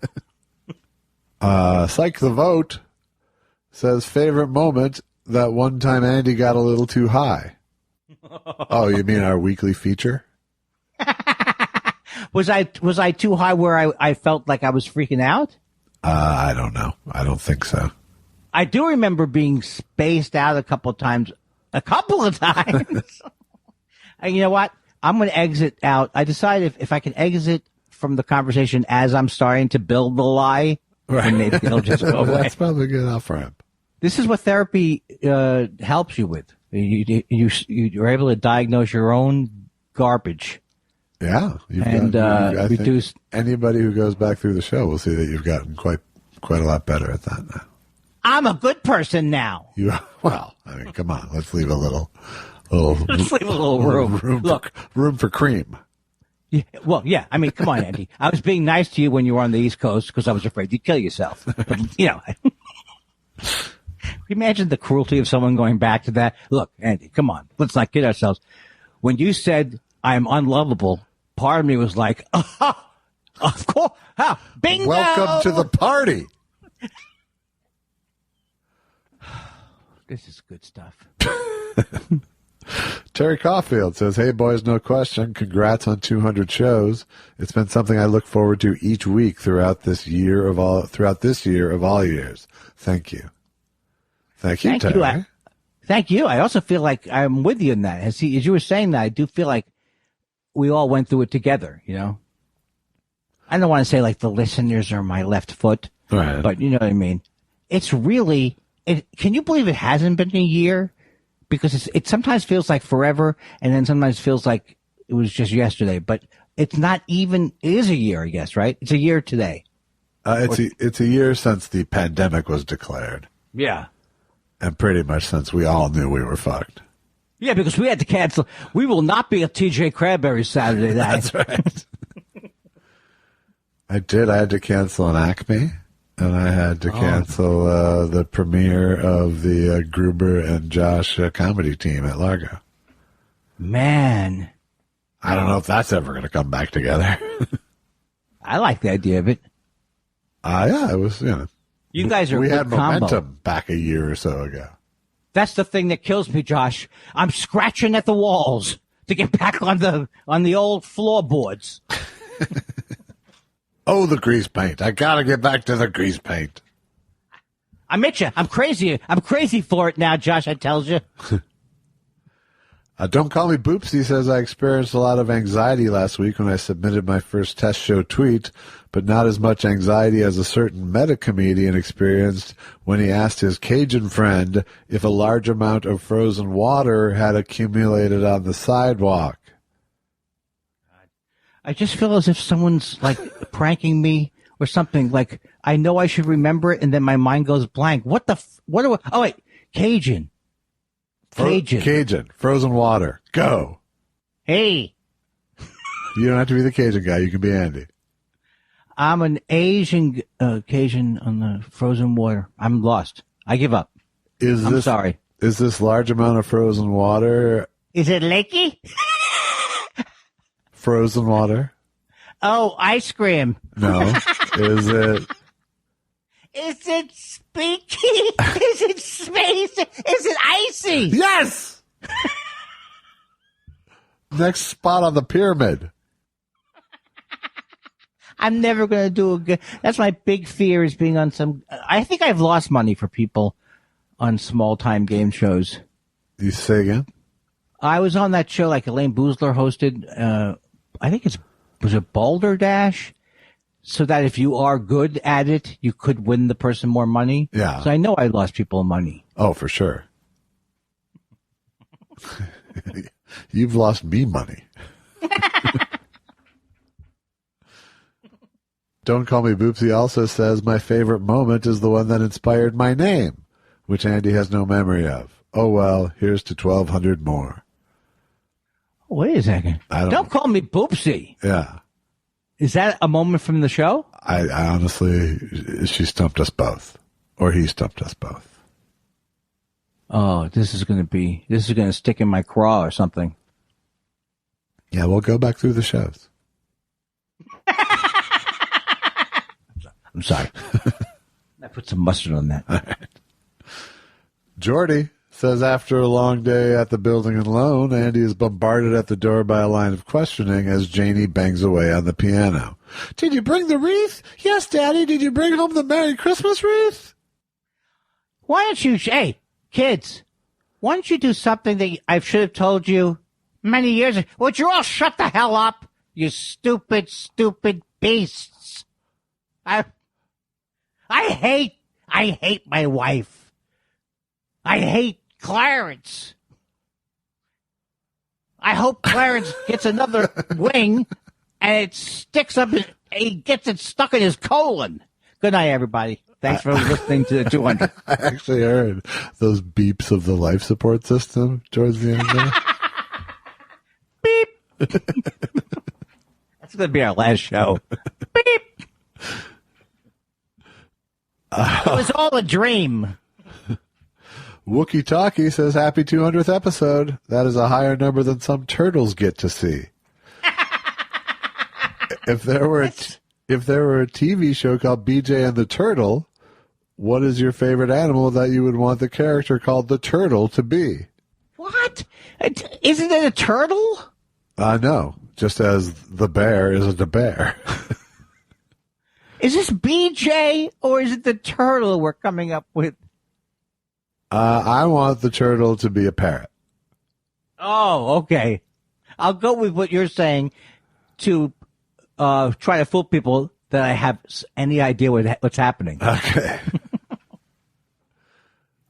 Psych the Vote says, favorite moment, that one time Andy got a little too high. Oh, you mean our weekly feature? Was I too high where I felt like I was freaking out? I don't know. I don't think so. I do remember being spaced out a couple of times. And you know what? I'm going to exit out. I decided if I can exit from the conversation as I'm starting to build the lie, then maybe it'll just go away. That's probably a good off-ramp. This is what therapy helps you with. You're able to diagnose your own garbage. Yeah. I think anybody who goes back through the show will see that you've gotten quite a lot better at that now. I'm a good person now. Well, I mean, come on. Let's leave a little room. Look, room for cream. Yeah, well, yeah. I mean, come on, Andy. I was being nice to you when you were on the East Coast because I was afraid you'd kill yourself. But, imagine the cruelty of someone going back to that. Look, Andy, come on. Let's not kid ourselves. When you said I'm unlovable, part of me was like, of course. Bingo! Welcome to the party. This is good stuff. Terry Caulfield says, hey, boys, no question. Congrats on 200 shows. It's been something I look forward to each week throughout this year of all years. Thank you. Thank you, Terry. Thank you. I also feel like I'm with you in that. As you were saying that, I do feel like we all went through it together, I don't want to say like the listeners are my left foot, right. But you know what I mean? It's really... can you believe it hasn't been a year? Because it sometimes feels like forever, and then sometimes feels like it was just yesterday. But it's not even. It is a year, I guess, right? It's a year today. It's a year since the pandemic was declared. Yeah, and pretty much since we all knew we were fucked. Yeah, because we had to cancel. We will not be at TJ Cranberry's Saturday night. That's right. I had to cancel an Acme. And I had to cancel the premiere of the Gruber and Josh comedy team at Largo. Man. I don't know if that's ever going to come back together. I like the idea of it. Yeah, it was, You guys are we a good had momentum combo. back a year or so ago. That's the thing that kills me, Josh. I'm scratching at the walls to get back on the old floorboards. Oh, the grease paint. I got to get back to the grease paint. I'm itching. I'm crazy. I'm crazy for it now, Josh, I tells you. Don't call me Boops. He says, I experienced a lot of anxiety last week when I submitted my first test show tweet, but not as much anxiety as a certain meta-comedian experienced when he asked his Cajun friend if a large amount of frozen water had accumulated on the sidewalk. I just feel as if someone's like pranking me or something. Like I know I should remember it, and then my mind goes blank. What do I? Oh wait, Cajun. Cajun. Frozen water. Go. Hey, You don't have to be the Cajun guy. You can be Andy. I'm an Asian Cajun on the frozen water. I'm lost. I give up. I'm sorry. Is this large amount of frozen water Is it lakey? frozen water? Oh, ice cream. No. Is it? Is it speaky? Is it space? Is it icy? Yes. Next spot on the pyramid. I'm never going to do a good. That's my big fear is being on some. I think I've lost money for people on small time game shows. You say again? I was on that show like Elaine Boozler hosted. I think was it Boulder Dash? So that if you are good at it, you could win the person more money. Yeah. So I know I lost people money. Oh, for sure. You've lost me money. Don't Call Me Boopsy also says, my favorite moment is the one that inspired my name, which Andy has no memory of. Oh, well, here's to 1,200 more. Wait a second. Don't call me Boopsy. Yeah. Is that a moment from the show? I honestly, she stumped us both. Or he stumped us both. Oh, this is going to stick in my craw or something. Yeah, we'll go back through the shows. I'm sorry. I put some mustard on that. All right. Jordy says, after a long day at the building and loan, Andy is bombarded at the door by a line of questioning as Janie bangs away on the piano. Did you bring the wreath? Yes, Daddy. Did you bring home the Merry Christmas wreath? Why don't you, hey, kids, why don't you do something that I should have told you many years ago? Would you all shut the hell up, you stupid, stupid beasts? I hate my wife. I hate Clarence. I hope Clarence gets another wing and it sticks up, he gets it stuck in his colon. Good night, everybody. Thanks for listening to the 200. I actually heard those beeps of the life support system towards the end there. Beep. That's going to be our last show. Beep. It was all a dream. Wookie Talkie says, happy 200th episode. That is a higher number than some turtles get to see. If there were a TV show called BJ and the Turtle, what is your favorite animal that you would want the character called the Turtle to be? What? Isn't it a turtle? No, just as the bear isn't a bear. Is this BJ or is it the turtle we're coming up with? I want the turtle to be a parrot. Oh, okay. I'll go with what you're saying to try to fool people that I have any idea what's happening. Okay.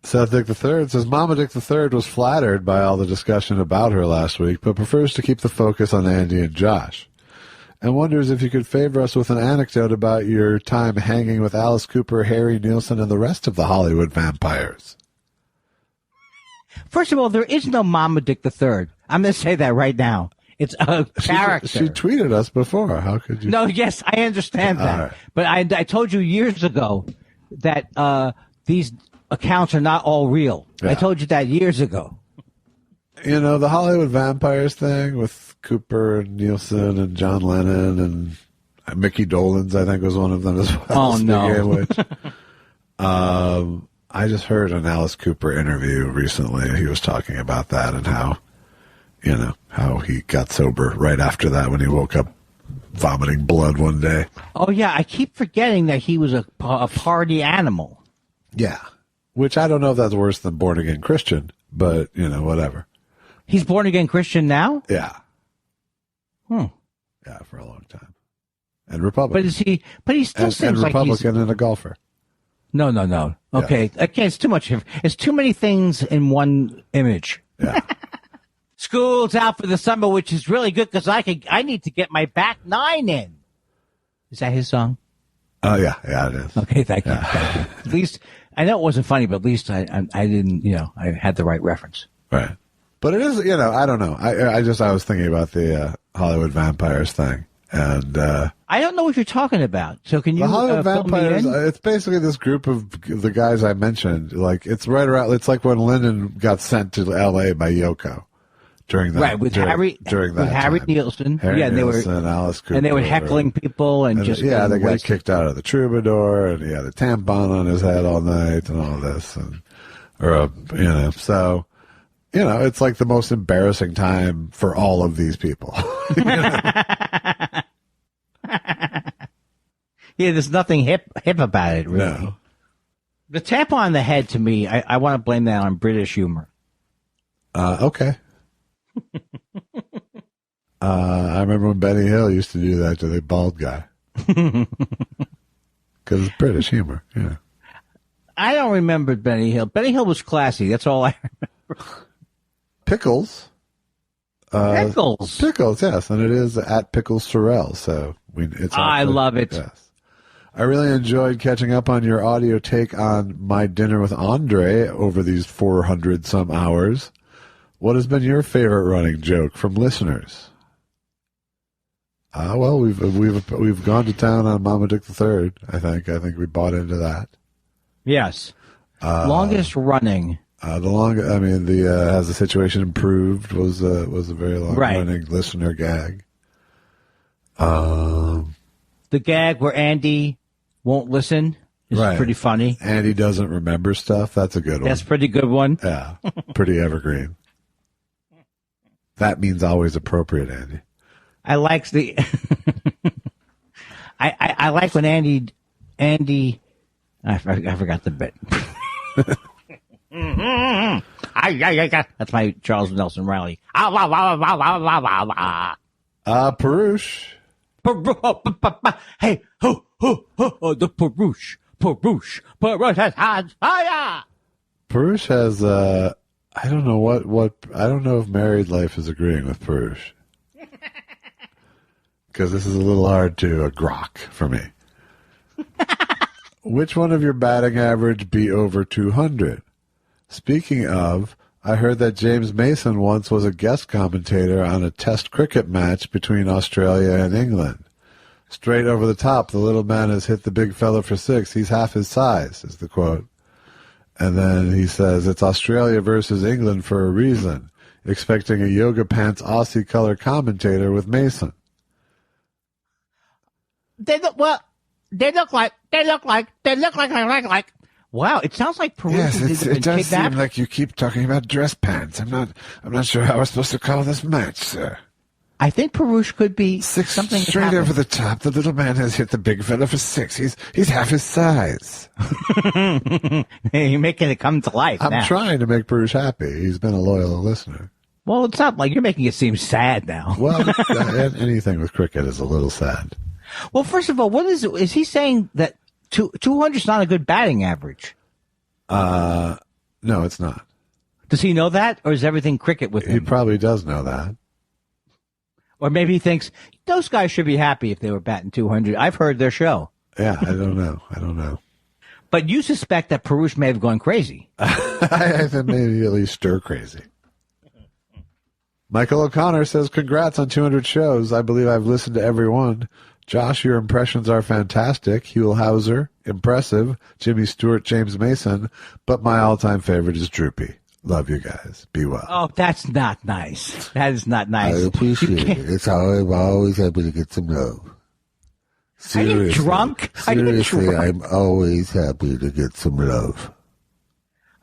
Seth Dick III says, Mama Dick III was flattered by all the discussion about her last week, but prefers to keep the focus on Andy and Josh, and wonders if you could favor us with an anecdote about your time hanging with Alice Cooper, Harry Nilsson, and the rest of the Hollywood vampires. First of all, there is no Mama Dick III. I'm going to say that right now. It's a character. She tweeted us before. How could you? No, yes, I understand that. Right. But I told you years ago that these accounts are not all real. Yeah. I told you that years ago. You know, the Hollywood vampires thing with Cooper and Nielsen and John Lennon and Mickey Dolenz, I think, was one of them as well. Oh, no. I just heard an Alice Cooper interview recently. He was talking about that and how, you know, how he got sober right after that when he woke up vomiting blood one day. Oh, yeah. I keep forgetting that he was a party animal. Yeah. Which I don't know if that's worse than born again Christian, but, you know, whatever. He's born again Christian now? Yeah. Yeah, for a long time. And Republican. But he still seems like Republican and a golfer. No. Okay. Yeah. Again, it's too much. It's too many things in one image. Yeah. School's out for the summer, which is really good because I need to get my back nine in. Is that his song? Oh, yeah, it is. Okay, thank you. At least I know it wasn't funny, but at least I didn't, I had the right reference. Right. But it is, I don't know. I was thinking about the Hollywood vampires thing. And I don't know what you're talking about. So can you the Hollywood fill me vampires, in? it's basically this group of the guys I mentioned. Like, it's right around, it's like when Lennon got sent to L.A. by Yoko during that. Right, with Harry time. Nielsen. Harry and they were Nilsson, Alice Cooper. And they were heckling people and just. Yeah, they got wasted. kicked out of the Troubadour, and he had a tampon on his head all night and all this. So. It's like the most embarrassing time for all of these people. Yeah, there's nothing hip about it, really. No. The tampon on the head, to me, I want to blame that on British humor. Okay. I remember when Benny Hill used to do that to the bald guy. Because it's British humor, I don't remember Benny Hill. Benny Hill was classy. That's all I remember. Pickles. Pickles, yes. And it is at Pickles Sorrel. So I love it. Yes. I really enjoyed catching up on your audio take on my dinner with Andre over these 400 some hours. What has been your favorite running joke from listeners? Well, we've gone to town on Mama Dick III. I think we bought into that. Yes. Longest running. Has the situation improved was a very long running listener gag. The gag where Andy won't listen is pretty funny. Andy doesn't remember stuff. That's a good one. That's a pretty good one. Yeah, pretty evergreen. That means always appropriate, Andy. I like the. I like when Andy. I forgot the bit. That's my Charles Nelson Riley. Perush. Hey, the Perush. Perush has, I don't know I don't know if married life is agreeing with Perush. Because this is a little hard to grok for me. Which one of your batting average be over 200? Speaking of, I heard that James Mason once was a guest commentator on a test cricket match between Australia and England. Straight over the top, the little man has hit the big fella for 6. He's half his size, is the quote. And then he says, it's Australia versus England for a reason, expecting a yoga pants Aussie color commentator with Mason. They look like. Wow, it sounds like Peru. Yes, it does seem like you keep talking about dress pants. I'm not sure how we're supposed to call this match, sir. I think Perush could be 6 something straight over the top. The little man has hit the big fella for 6. He's half his size. You're making it come to life. I'm now. trying to make Perush happy. He's been a loyal listener. Well, it's not like you're making it seem sad now. Well, anything with cricket is a little sad. Well, first of all, what is he saying that 200 is not a good batting average? No, it's not. Does he know that, or is everything cricket with him? He probably does know that. Or maybe he thinks those guys should be happy if they were batting 200. I've heard their show. Yeah, I don't know. But you suspect that Perush may have gone crazy. I think maybe at least stir crazy. Michael O'Connor says, congrats on 200 shows. I believe I've listened to every one. Josh, your impressions are fantastic. Huell Hauser, impressive. Jimmy Stewart, James Mason. But my all-time favorite is Droopy. Love you guys. Be well. Oh, that's not nice. That is not nice. I appreciate it. I'm always happy to get some love. Seriously, are you drunk? Seriously, I'm always happy to get some love.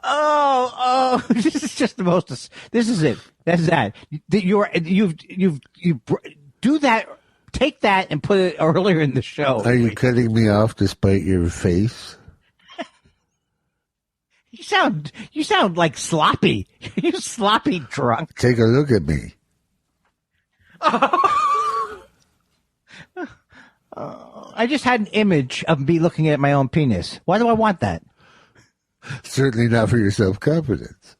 Oh, this is just the most. This is it. That's that. You do that. Take that and put it earlier in the show. Are you cutting me off despite your face? You sound like sloppy. You sloppy drunk. Take a look at me. I just had an image of me looking at my own penis. Why do I want that? Certainly not for your self-confidence.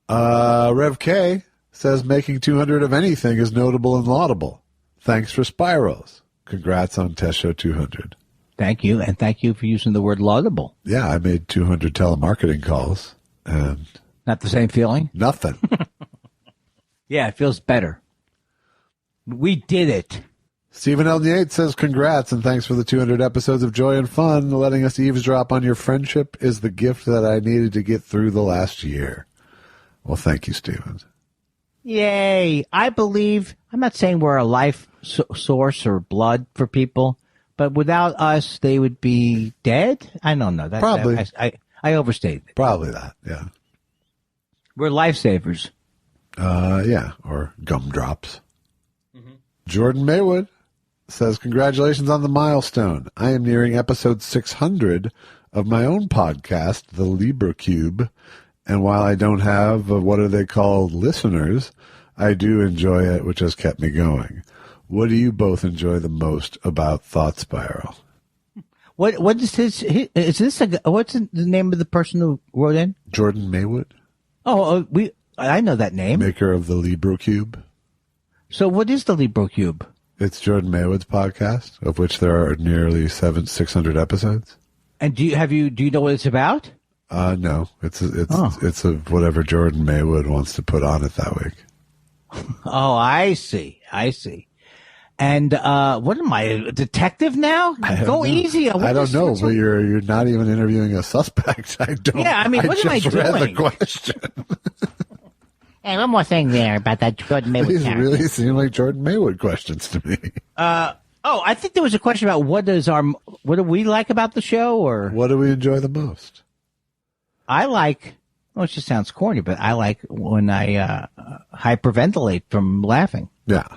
Rev K says making 200 of anything is notable and laudable. Thanks for spirals. Congrats on Test Show 200. Thank you, and thank you for using the word laudable. Yeah, I made 200 telemarketing calls and Not the same feeling? nothing. Yeah, it feels better. We did it. Stephen L. Yates says, congrats and thanks for the 200 episodes of joy and fun. Letting us eavesdrop on your friendship is the gift that I needed to get through the last year. Well, thank you, Stephen. Yay. I believe, I'm not saying we're a life source or blood for people, but without us, they would be dead? I don't know. Probably. I overstated it. Probably that, yeah. We're lifesavers. Yeah, or gumdrops. Jordan Maywood says, congratulations on the milestone. I am nearing episode 600 of my own podcast, The Libra Cube, and while I don't have what are they called listeners, I do enjoy it, which has kept me going. What do you both enjoy the most about Thought Spiral? What is his, is this what's the name of the person who wrote in? Jordan Maywood, I know that name. maker of the Libra Cube. So what is the Libro Cube? It's Jordan Maywood's podcast, of which there are nearly 600 episodes. And do you know what it's about? No, it's a whatever Jordan Maywood wants to put on it that week. Oh, I see. And what am I, a detective now? Go easy. I don't know, but you're not even interviewing a suspect. I don't. Yeah, I mean, what am I just read the doing? question. Hey, one more thing there about that Jordan Maywood These character. really seem like Jordan Maywood questions to me. I think there was a question about what do we like about the show, or What do we enjoy the most? I like. Well, it just sounds corny, but I like when I hyperventilate from laughing. Yeah.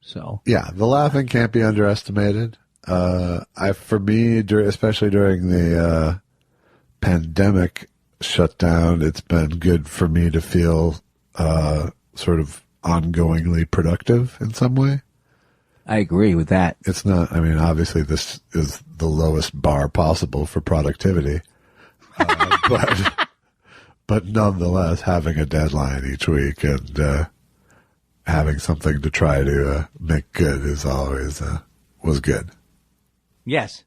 So Yeah, the laughing can't be underestimated. For me, especially during the pandemic shutdown, it's been good for me to feel sort of ongoingly productive in some way. I agree with that. It's not, I mean, obviously this is the lowest bar possible for productivity. But nonetheless, having a deadline each week and having something to try to make good is always was good. Yes.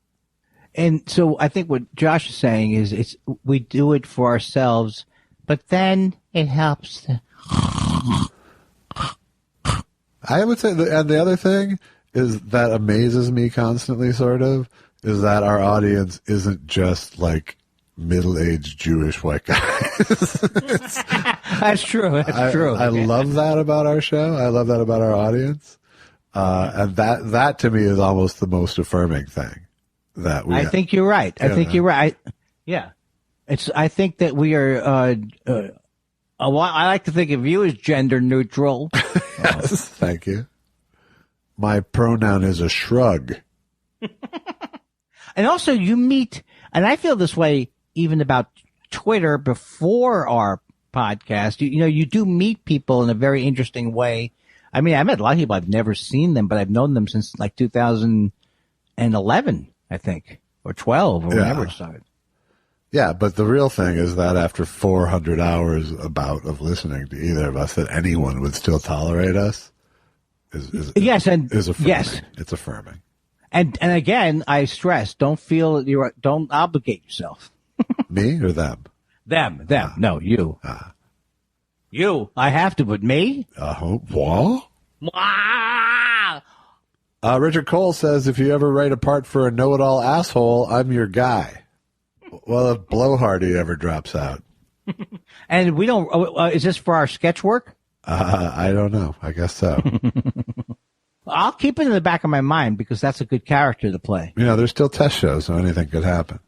And so I think what Josh is saying is we do it for ourselves, but then it helps. I would say, and the other thing is that amazes me constantly, sort of, is that our audience isn't just like middle-aged Jewish white guys. That's true. That's true. I love that about our show. I love that about our audience. And that to me is almost the most affirming thing that we. I think you're right. I think you're right. Yeah. I think that we are, I like to think of you as gender neutral. Yes, thank you. My pronoun is a shrug. And also you meet, and I feel this way even about Twitter before our podcast. You do meet people in a very interesting way. I mean, I met a lot of people. I've never seen them, but I've known them since like 2011, I think, or 12, or whenever it started. Yeah, but the real thing is that after 400 hours of listening to either of us, that anyone would still tolerate us is affirming. Yes, it's affirming. And again, I stress: don't don't obligate yourself. Me or them? Them. No, you. You. I have to, but me? What? Richard Cole says, if you ever write a part for a know-it-all asshole, I'm your guy. Well, if Blowhardy ever drops out. And we don't, is this for our sketch work? I don't know. I guess so. I'll keep it in the back of my mind because that's a good character to play. There's still test shows, so anything could happen.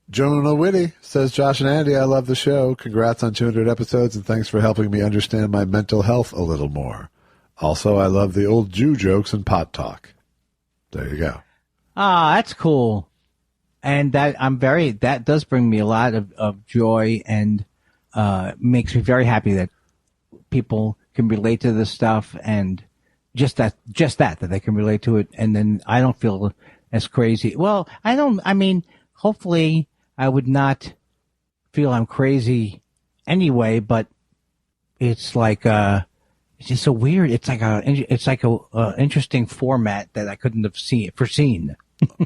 Jonah Whitty says, Josh and Andy, I love the show. Congrats on 200 episodes, and thanks for helping me understand my mental health a little more. Also, I love the old Jew jokes and pot talk. There you go. That's cool. And that does bring me a lot of joy and makes me very happy that people can relate to this stuff, and just that they can relate to it. And then I don't feel as crazy. Well, hopefully I would not feel I'm crazy anyway, but it's like, it's just so weird. It's like a interesting format that I couldn't have foreseen.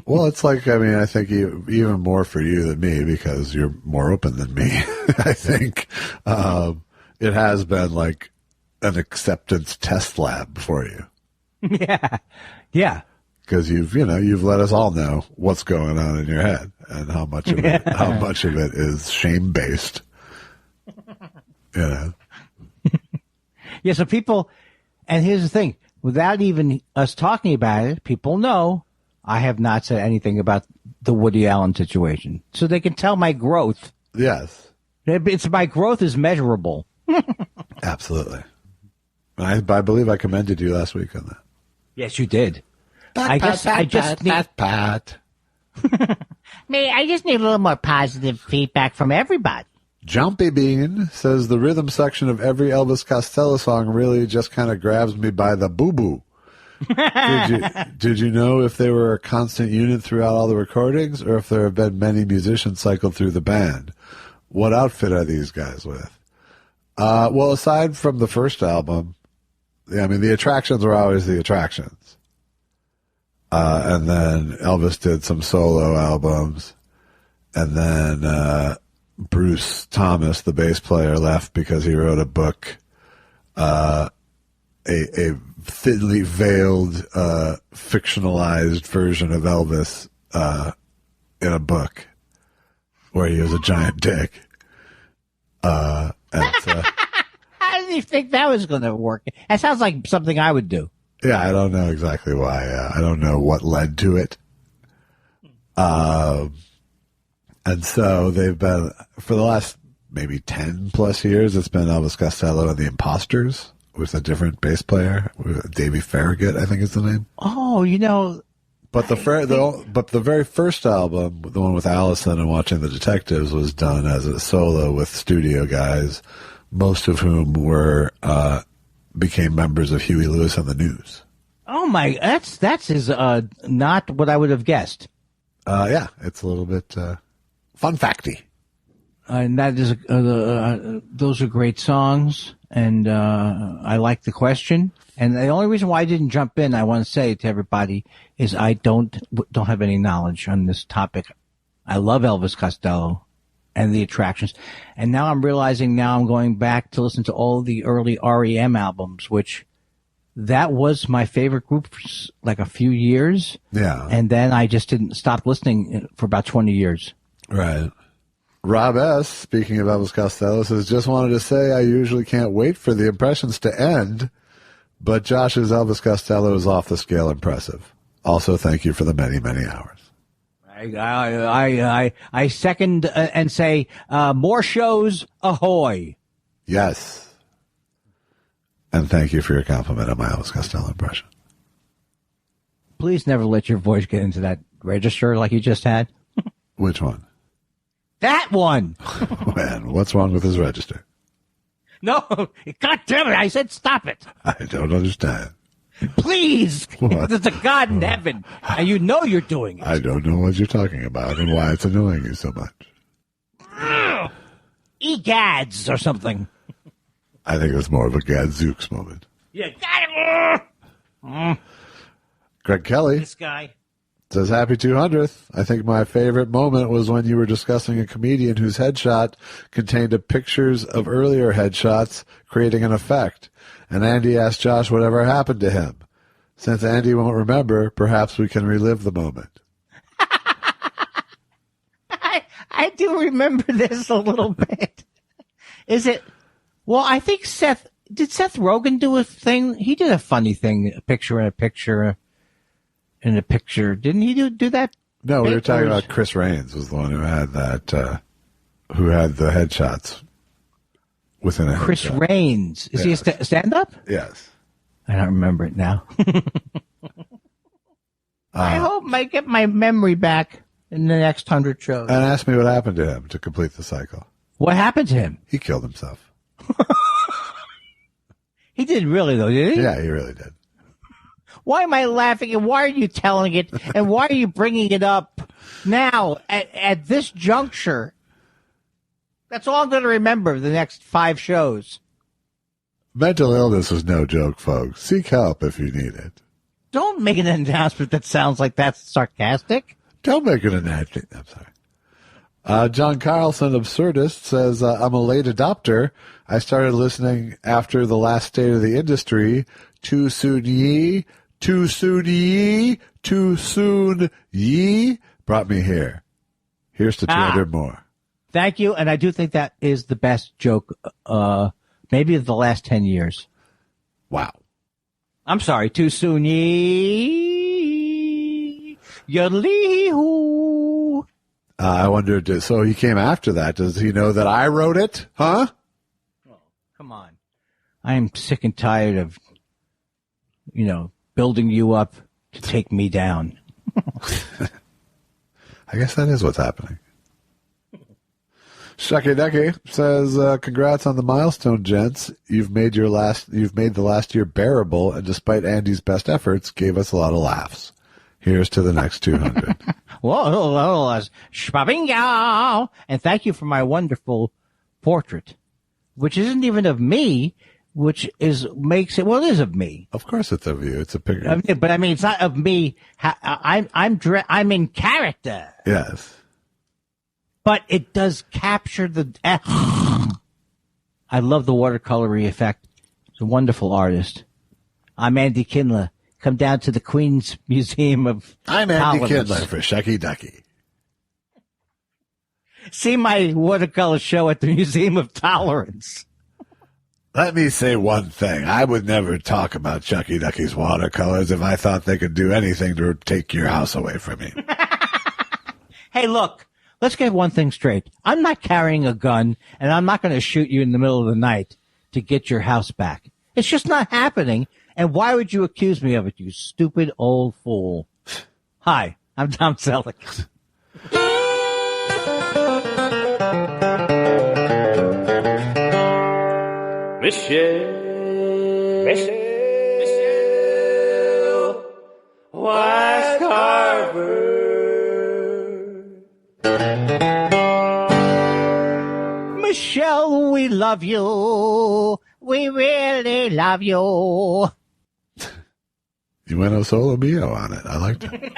Well, it's like, I mean, I think even more for you than me because you're more open than me. I think it has been like an acceptance test lab for you. Yeah. Because you've let us all know what's going on in your head and how much of it is shame based. Yeah. So people, and here's the thing, without even us talking about it, people know I have not said anything about the Woody Allen situation. So they can tell my growth. Yes. My growth is measurable. Absolutely. I believe I commended you last week on that. Yes, you did. I just need Me, I just need a little more positive feedback from everybody. Jumpy Bean says the rhythm section of every Elvis Costello song really just kind of grabs me by the boo-boo. Did you know if they were a constant unit throughout all the recordings or if there have been many musicians cycled through the band? What outfit are these guys with? Well, aside from the first album, I mean, the attractions were always the attractions. And then Elvis did some solo albums. And then Bruce Thomas, the bass player, left because he wrote a book, a thinly veiled, fictionalized version of Elvis in a book where he was a giant dick. And so, How did you think that was going to work? That sounds like something I would do. yeah, I don't know exactly why. I don't know what led to it. And so they've been, for the last maybe 10 plus years, it's been Elvis Costello and the Imposters with a different bass player, Davey Farragut, I think is the name. Oh, But the very first album, the one with Allison and Watching the Detectives, was done as a solo with studio guys, most of whom became members of Huey Lewis and the News. oh my, that's not what I would have guessed. Yeah, it's a little bit fun facty. And that is, those are great songs. And I like the question. And the only reason why I didn't jump in, I want to say to everybody, is I don't have any knowledge on this topic. I love Elvis Costello and the attractions. And now I'm realizing I'm going back to listen to all the early REM albums, which that was my favorite group for like a few years. Yeah. And then I just didn't stop listening for about 20 years. Right. Rob S., speaking of Elvis Costello, says, just wanted to say I usually can't wait for the impressions to end, but Josh's Elvis Costello is off the scale impressive. Also, thank you for the many, many hours. I second and say, more shows, ahoy. Yes. And thank you for your compliment on my Elvis Costello impression. Please never let your voice get into that register like you just had. Which one? That one. Man, what's wrong with his register? No, God damn it, I said stop it. I don't understand. Please. What? There's a God in heaven, and you know you're doing it. I don't know what you're talking about and why it's annoying you so much. Egads or something. I think it's more of a Gadzooks moment. Yeah, got it. Greg Kelly This guy. says, happy 200th. I think my favorite moment was when you were discussing a comedian whose headshot contained a pictures of earlier headshots, creating an effect. And Andy asked Josh whatever happened to him. Since Andy won't remember, perhaps we can relive the moment. I do remember this a little bit. Is it? Well, I think did Seth Rogen do a thing? He did a funny thing, a picture in a picture in a picture. Didn't he do that? No, we were talking about Chris Raines was the one who had that, who had the headshots within a Chris headshot. Raines. Is he a stand-up? Yes. I don't remember it now. I hope I get my memory back in the next 100 shows. And ask me what happened to him to complete the cycle. What happened to him? He killed himself. He did really, though, did he? Yeah, he really did. Why am I laughing and why are you telling it and why are you bringing it up now at this juncture? That's all I'm going to remember the next 5 shows. Mental illness is no joke, folks. Seek help if you need it. Don't make an announcement that sounds like that's sarcastic. Don't make it an ad. I'm sorry. John Carlson, Absurdist, says, I'm a late adopter. I started listening after the last State of the Industry. Too soon ye, too soon ye, too soon ye brought me here. Here's to 200 more. Thank you, and I do think that is the best joke, maybe of the last 10 years. Wow. I'm sorry, too soon ye, yodelee-hoo. I wonder, so he came after that. Does he know that I wrote it? Huh? Oh, come on. I am sick and tired of, building you up to take me down. I guess that is what's happening. Shucky Ducky says, congrats on the milestone, gents. You've made the last year bearable, and despite Andy's best efforts, gave us a lot of laughs. Here's to the next 200. Whoa, and thank you for my wonderful portrait, which isn't even of me, it is of me. Of course it's of you. It's a picture. But it's not of me. I'm in character. Yes. But it does capture I love the watercolory effect. He's a wonderful artist. I'm Andy Kindler. Come down to the Queen's Museum of I'm Andy Tolerance. Kindler for Shucky Ducky. See my watercolor show at the Museum of Tolerance. Let me say one thing. I would never talk about Shucky Ducky's watercolors if I thought they could do anything to take your house away from me. Hey, look. Let's get one thing straight. I'm not carrying a gun, and I'm not going to shoot you in the middle of the night to get your house back. It's just not happening, and why would you accuse me of it, you stupid old fool? Hi, I'm Tom Selleck. Michelle, Wise Carver. Michelle, we love you. We really love you. You went solo mio on it. I liked it.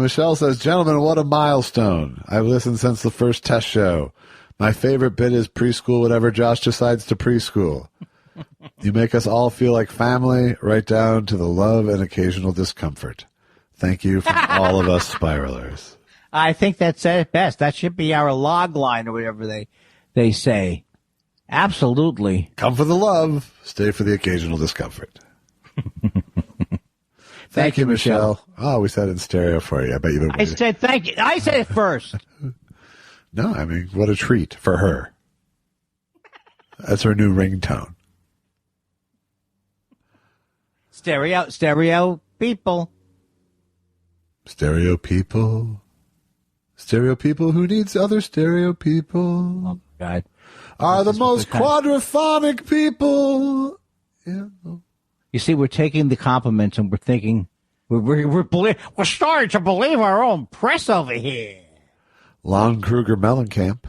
Michelle says, gentlemen, what a milestone. I've listened since the first test show. My favorite bit is preschool, whatever Josh decides to preschool. You make us all feel like family, right down to the love and occasional discomfort. Thank you from all of us spiralers. I think that said it best. That should be our log line or whatever they say. Absolutely. Come for the love. Stay for the occasional discomfort. Thank you, Michelle. Oh, we said it in stereo for you. I bet you've been waiting. I said thank you. I said it first. No, I mean, what a treat for her. That's her new ringtone. Stereo people. Stereo people. Stereo people who needs other stereo people. Oh, God. Are the most quadraphonic people. Yeah. You see, we're taking the compliments and we're thinking, we're starting to believe our own press over here. Lon Kruger Mellencamp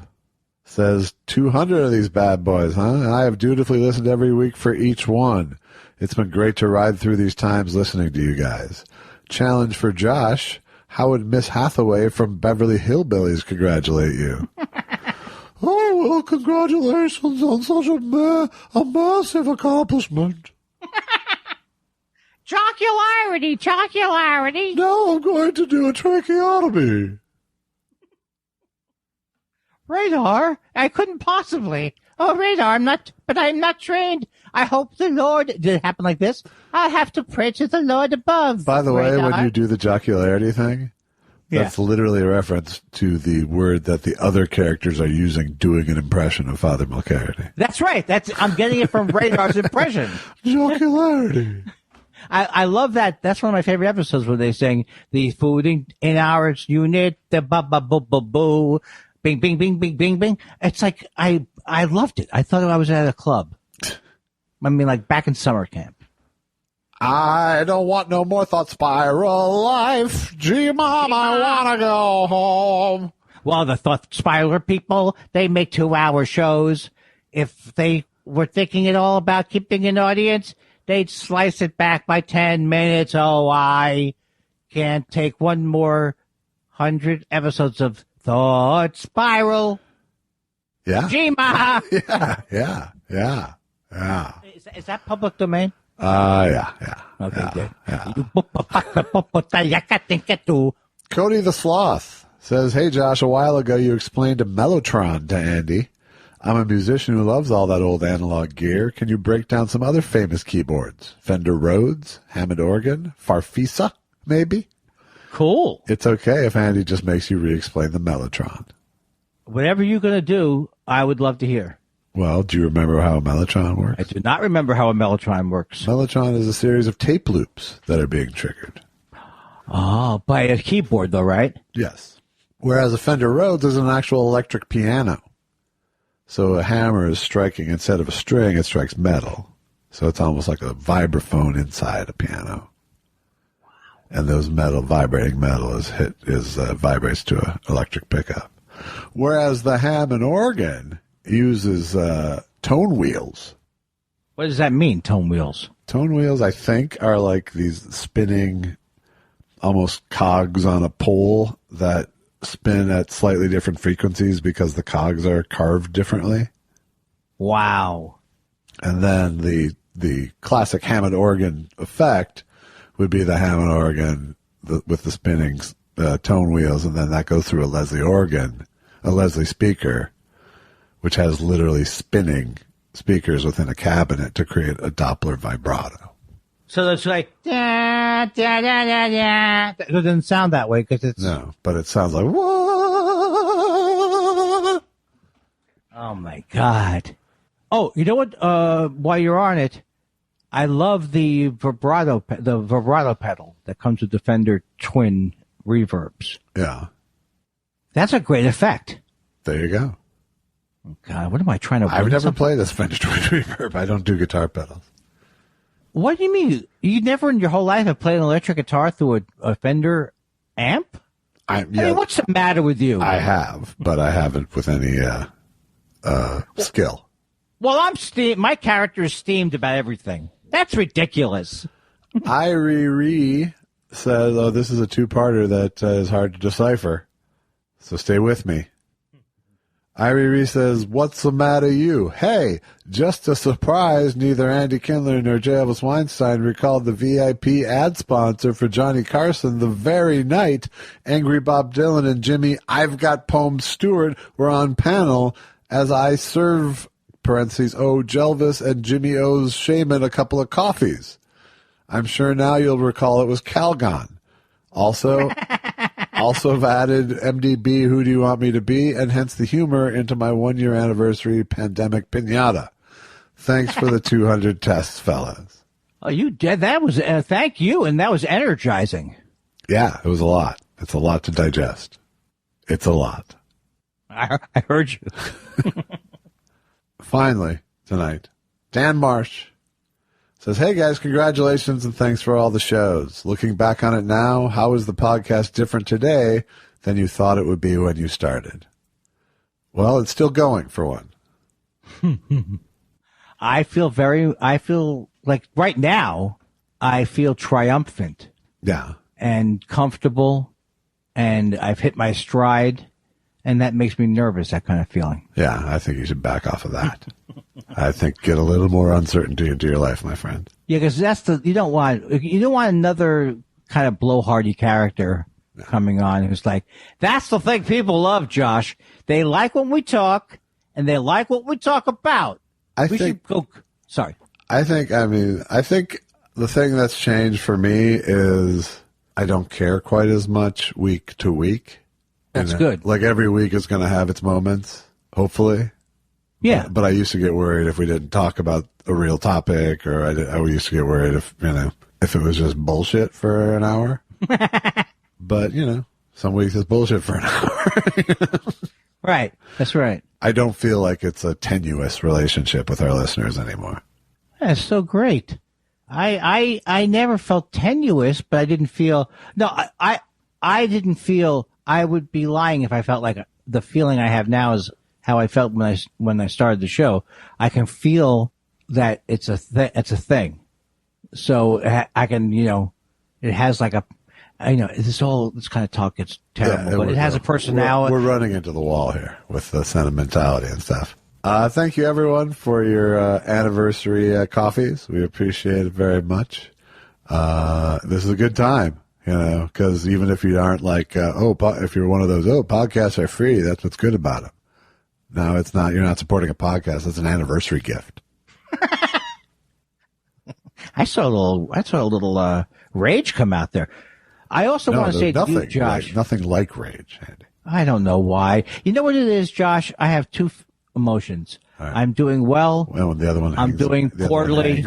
says, 200 of these bad boys, huh? I have dutifully listened every week for each one. It's been great to ride through these times listening to you guys. Challenge for Josh. How would Miss Hathaway from Beverly Hillbillies congratulate you? Oh, well, congratulations on such a massive accomplishment. Jocularity. Now I'm going to do a tracheotomy. Radar? I couldn't possibly. Oh, Radar, I'm not trained. I hope the Lord, did it happen like this? I'll have to pray to the Lord above. By the way, Radar. when you do the jocularity thing, that's literally a reference to the word that the other characters are using, doing an impression of Father Mulcahy. That's right. I'm getting it from Radar's impression. Jocularity. I love that. That's one of my favorite episodes where they sing the food in our unit, the ba-ba-boo-boo-boo, bing, bing, bing, bing, bing, bing. It's like, I loved it. I thought I was at a club. I mean, like back in summer camp. I don't want no more thought spiral life. Gee, Mom, I want to go home. Well, the thought spiral people, they make 2-hour shows. If they were thinking at all about keeping an audience, they'd slice it back by 10 minutes. Oh, I can't take one more 100 episodes of Thought Spiral. Yeah. Jima. Yeah. Is that public domain? Yeah. Okay, good. Yeah. Yeah. Cody the Sloth says, "Hey Josh, a while ago you explained a mellotron to Andy. I'm a musician who loves all that old analog gear. Can you break down some other famous keyboards? Fender Rhodes, Hammond organ, Farfisa, maybe?" Cool. It's okay if Andy just makes you re-explain the mellotron. Whatever you're going to do, I would love to hear. Well, do you remember how a mellotron works? I do not remember how a mellotron works. Mellotron is a series of tape loops that are being triggered. Oh, by a keyboard, though, right? Yes. Whereas a Fender Rhodes is an actual electric piano. So a hammer is striking, instead of a string, it strikes metal. So it's almost like a vibraphone inside a piano. And those vibrating metal vibrates to an electric pickup. Whereas the Hammond organ uses tone wheels. What does that mean, tone wheels? Tone wheels, I think, are like these spinning, almost cogs on a pole that spin at slightly different frequencies because the cogs are carved differently. Wow. And then the classic Hammond organ effect would be the Hammond organ with the spinning tone wheels, and then that goes through a Leslie speaker, which has literally spinning speakers within a cabinet to create a Doppler vibrato. So it's like, da, da, da, da, da. It doesn't sound that way because it's... No, but it sounds like, whoa. Oh, my God. Oh, you know what? While you're on it, I love the vibrato pedal that comes with the Fender Twin reverbs. Yeah. That's a great effect. There you go. Oh, God, what am I trying to... I've never played this Fender Twin reverb. I don't do guitar pedals. What do you mean? You never in your whole life have played an electric guitar through a Fender amp? I mean, what's the matter with you? I have, but I haven't with any skill. Well, my character is steamed about everything. That's ridiculous. Irie says, "Oh, this is a two-parter that is hard to decipher, so stay with me." Irie says, "What's the matter you? Hey, just a surprise, neither Andy Kindler nor Elvis Weinstein recalled the VIP ad sponsor for Johnny Carson the very night Angry Bob Dylan and Jimmy I've Got Poems Stewart were on panel as I serve, parentheses, Jelvis and Jimmy O's Shaman a couple of coffees. I'm sure now you'll recall it was Calgon. Also have added MDB, Who Do You Want Me to Be, and hence the humor into my 1-year anniversary pandemic piñata. Thanks for the 200 tests, fellas." Oh, you did. That was, thank you. And that was energizing. Yeah, it was a lot. It's a lot to digest. It's a lot. I heard you. Finally, tonight, Dan Marsh says, "Hey guys, congratulations and thanks for all the shows. Looking back on it now, how is the podcast different today than you thought it would be when you started?" Well, it's still going, for one. I feel like right now, I feel triumphant. Yeah. And comfortable, and I've hit my stride, and that makes me nervous, that kind of feeling. Yeah, I think you should back off of that. I think get a little more uncertainty into your life, my friend. Yeah, because you don't want another kind of blowhardy character coming on who's like, that's the thing people love, Josh. They like when we talk, and they like what we talk about. I think the thing that's changed for me is I don't care quite as much week to week. That's good. Like every week is going to have its moments, hopefully. Yeah. But I used to get worried if we didn't talk about a real topic, or I used to get worried if it was just bullshit for an hour. But, some weeks it's bullshit for an hour. Right. That's right. I don't feel like it's a tenuous relationship with our listeners anymore. That's so great. I never felt tenuous, but I didn't feel, I didn't feel, I would be lying if I felt like the feeling I have now is how I felt when I started the show. I can feel that it's a thing. So I can, it has like this kind of talk gets terrible, but it has a personality. We're running into the wall here with the sentimentality and stuff. Thank you, everyone, for your anniversary coffees. We appreciate it very much. This is a good time, because even if you aren't like, if you're one of those, podcasts are free, that's what's good about them. No, it's not. You're not supporting a podcast. It's an anniversary gift. I saw a little rage come out there. I also want to say to you, Josh. Nothing like rage, Andy. I don't know why. You know what it is, Josh? I have two emotions. Right. I'm doing well. Well, the other one. I'm doing poorly.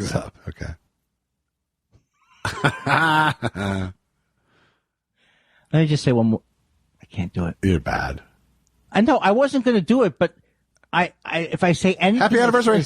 Okay. Let me just say one more. I can't do it. You're bad. I know I wasn't going to do it, but if I say anything, happy anniversary.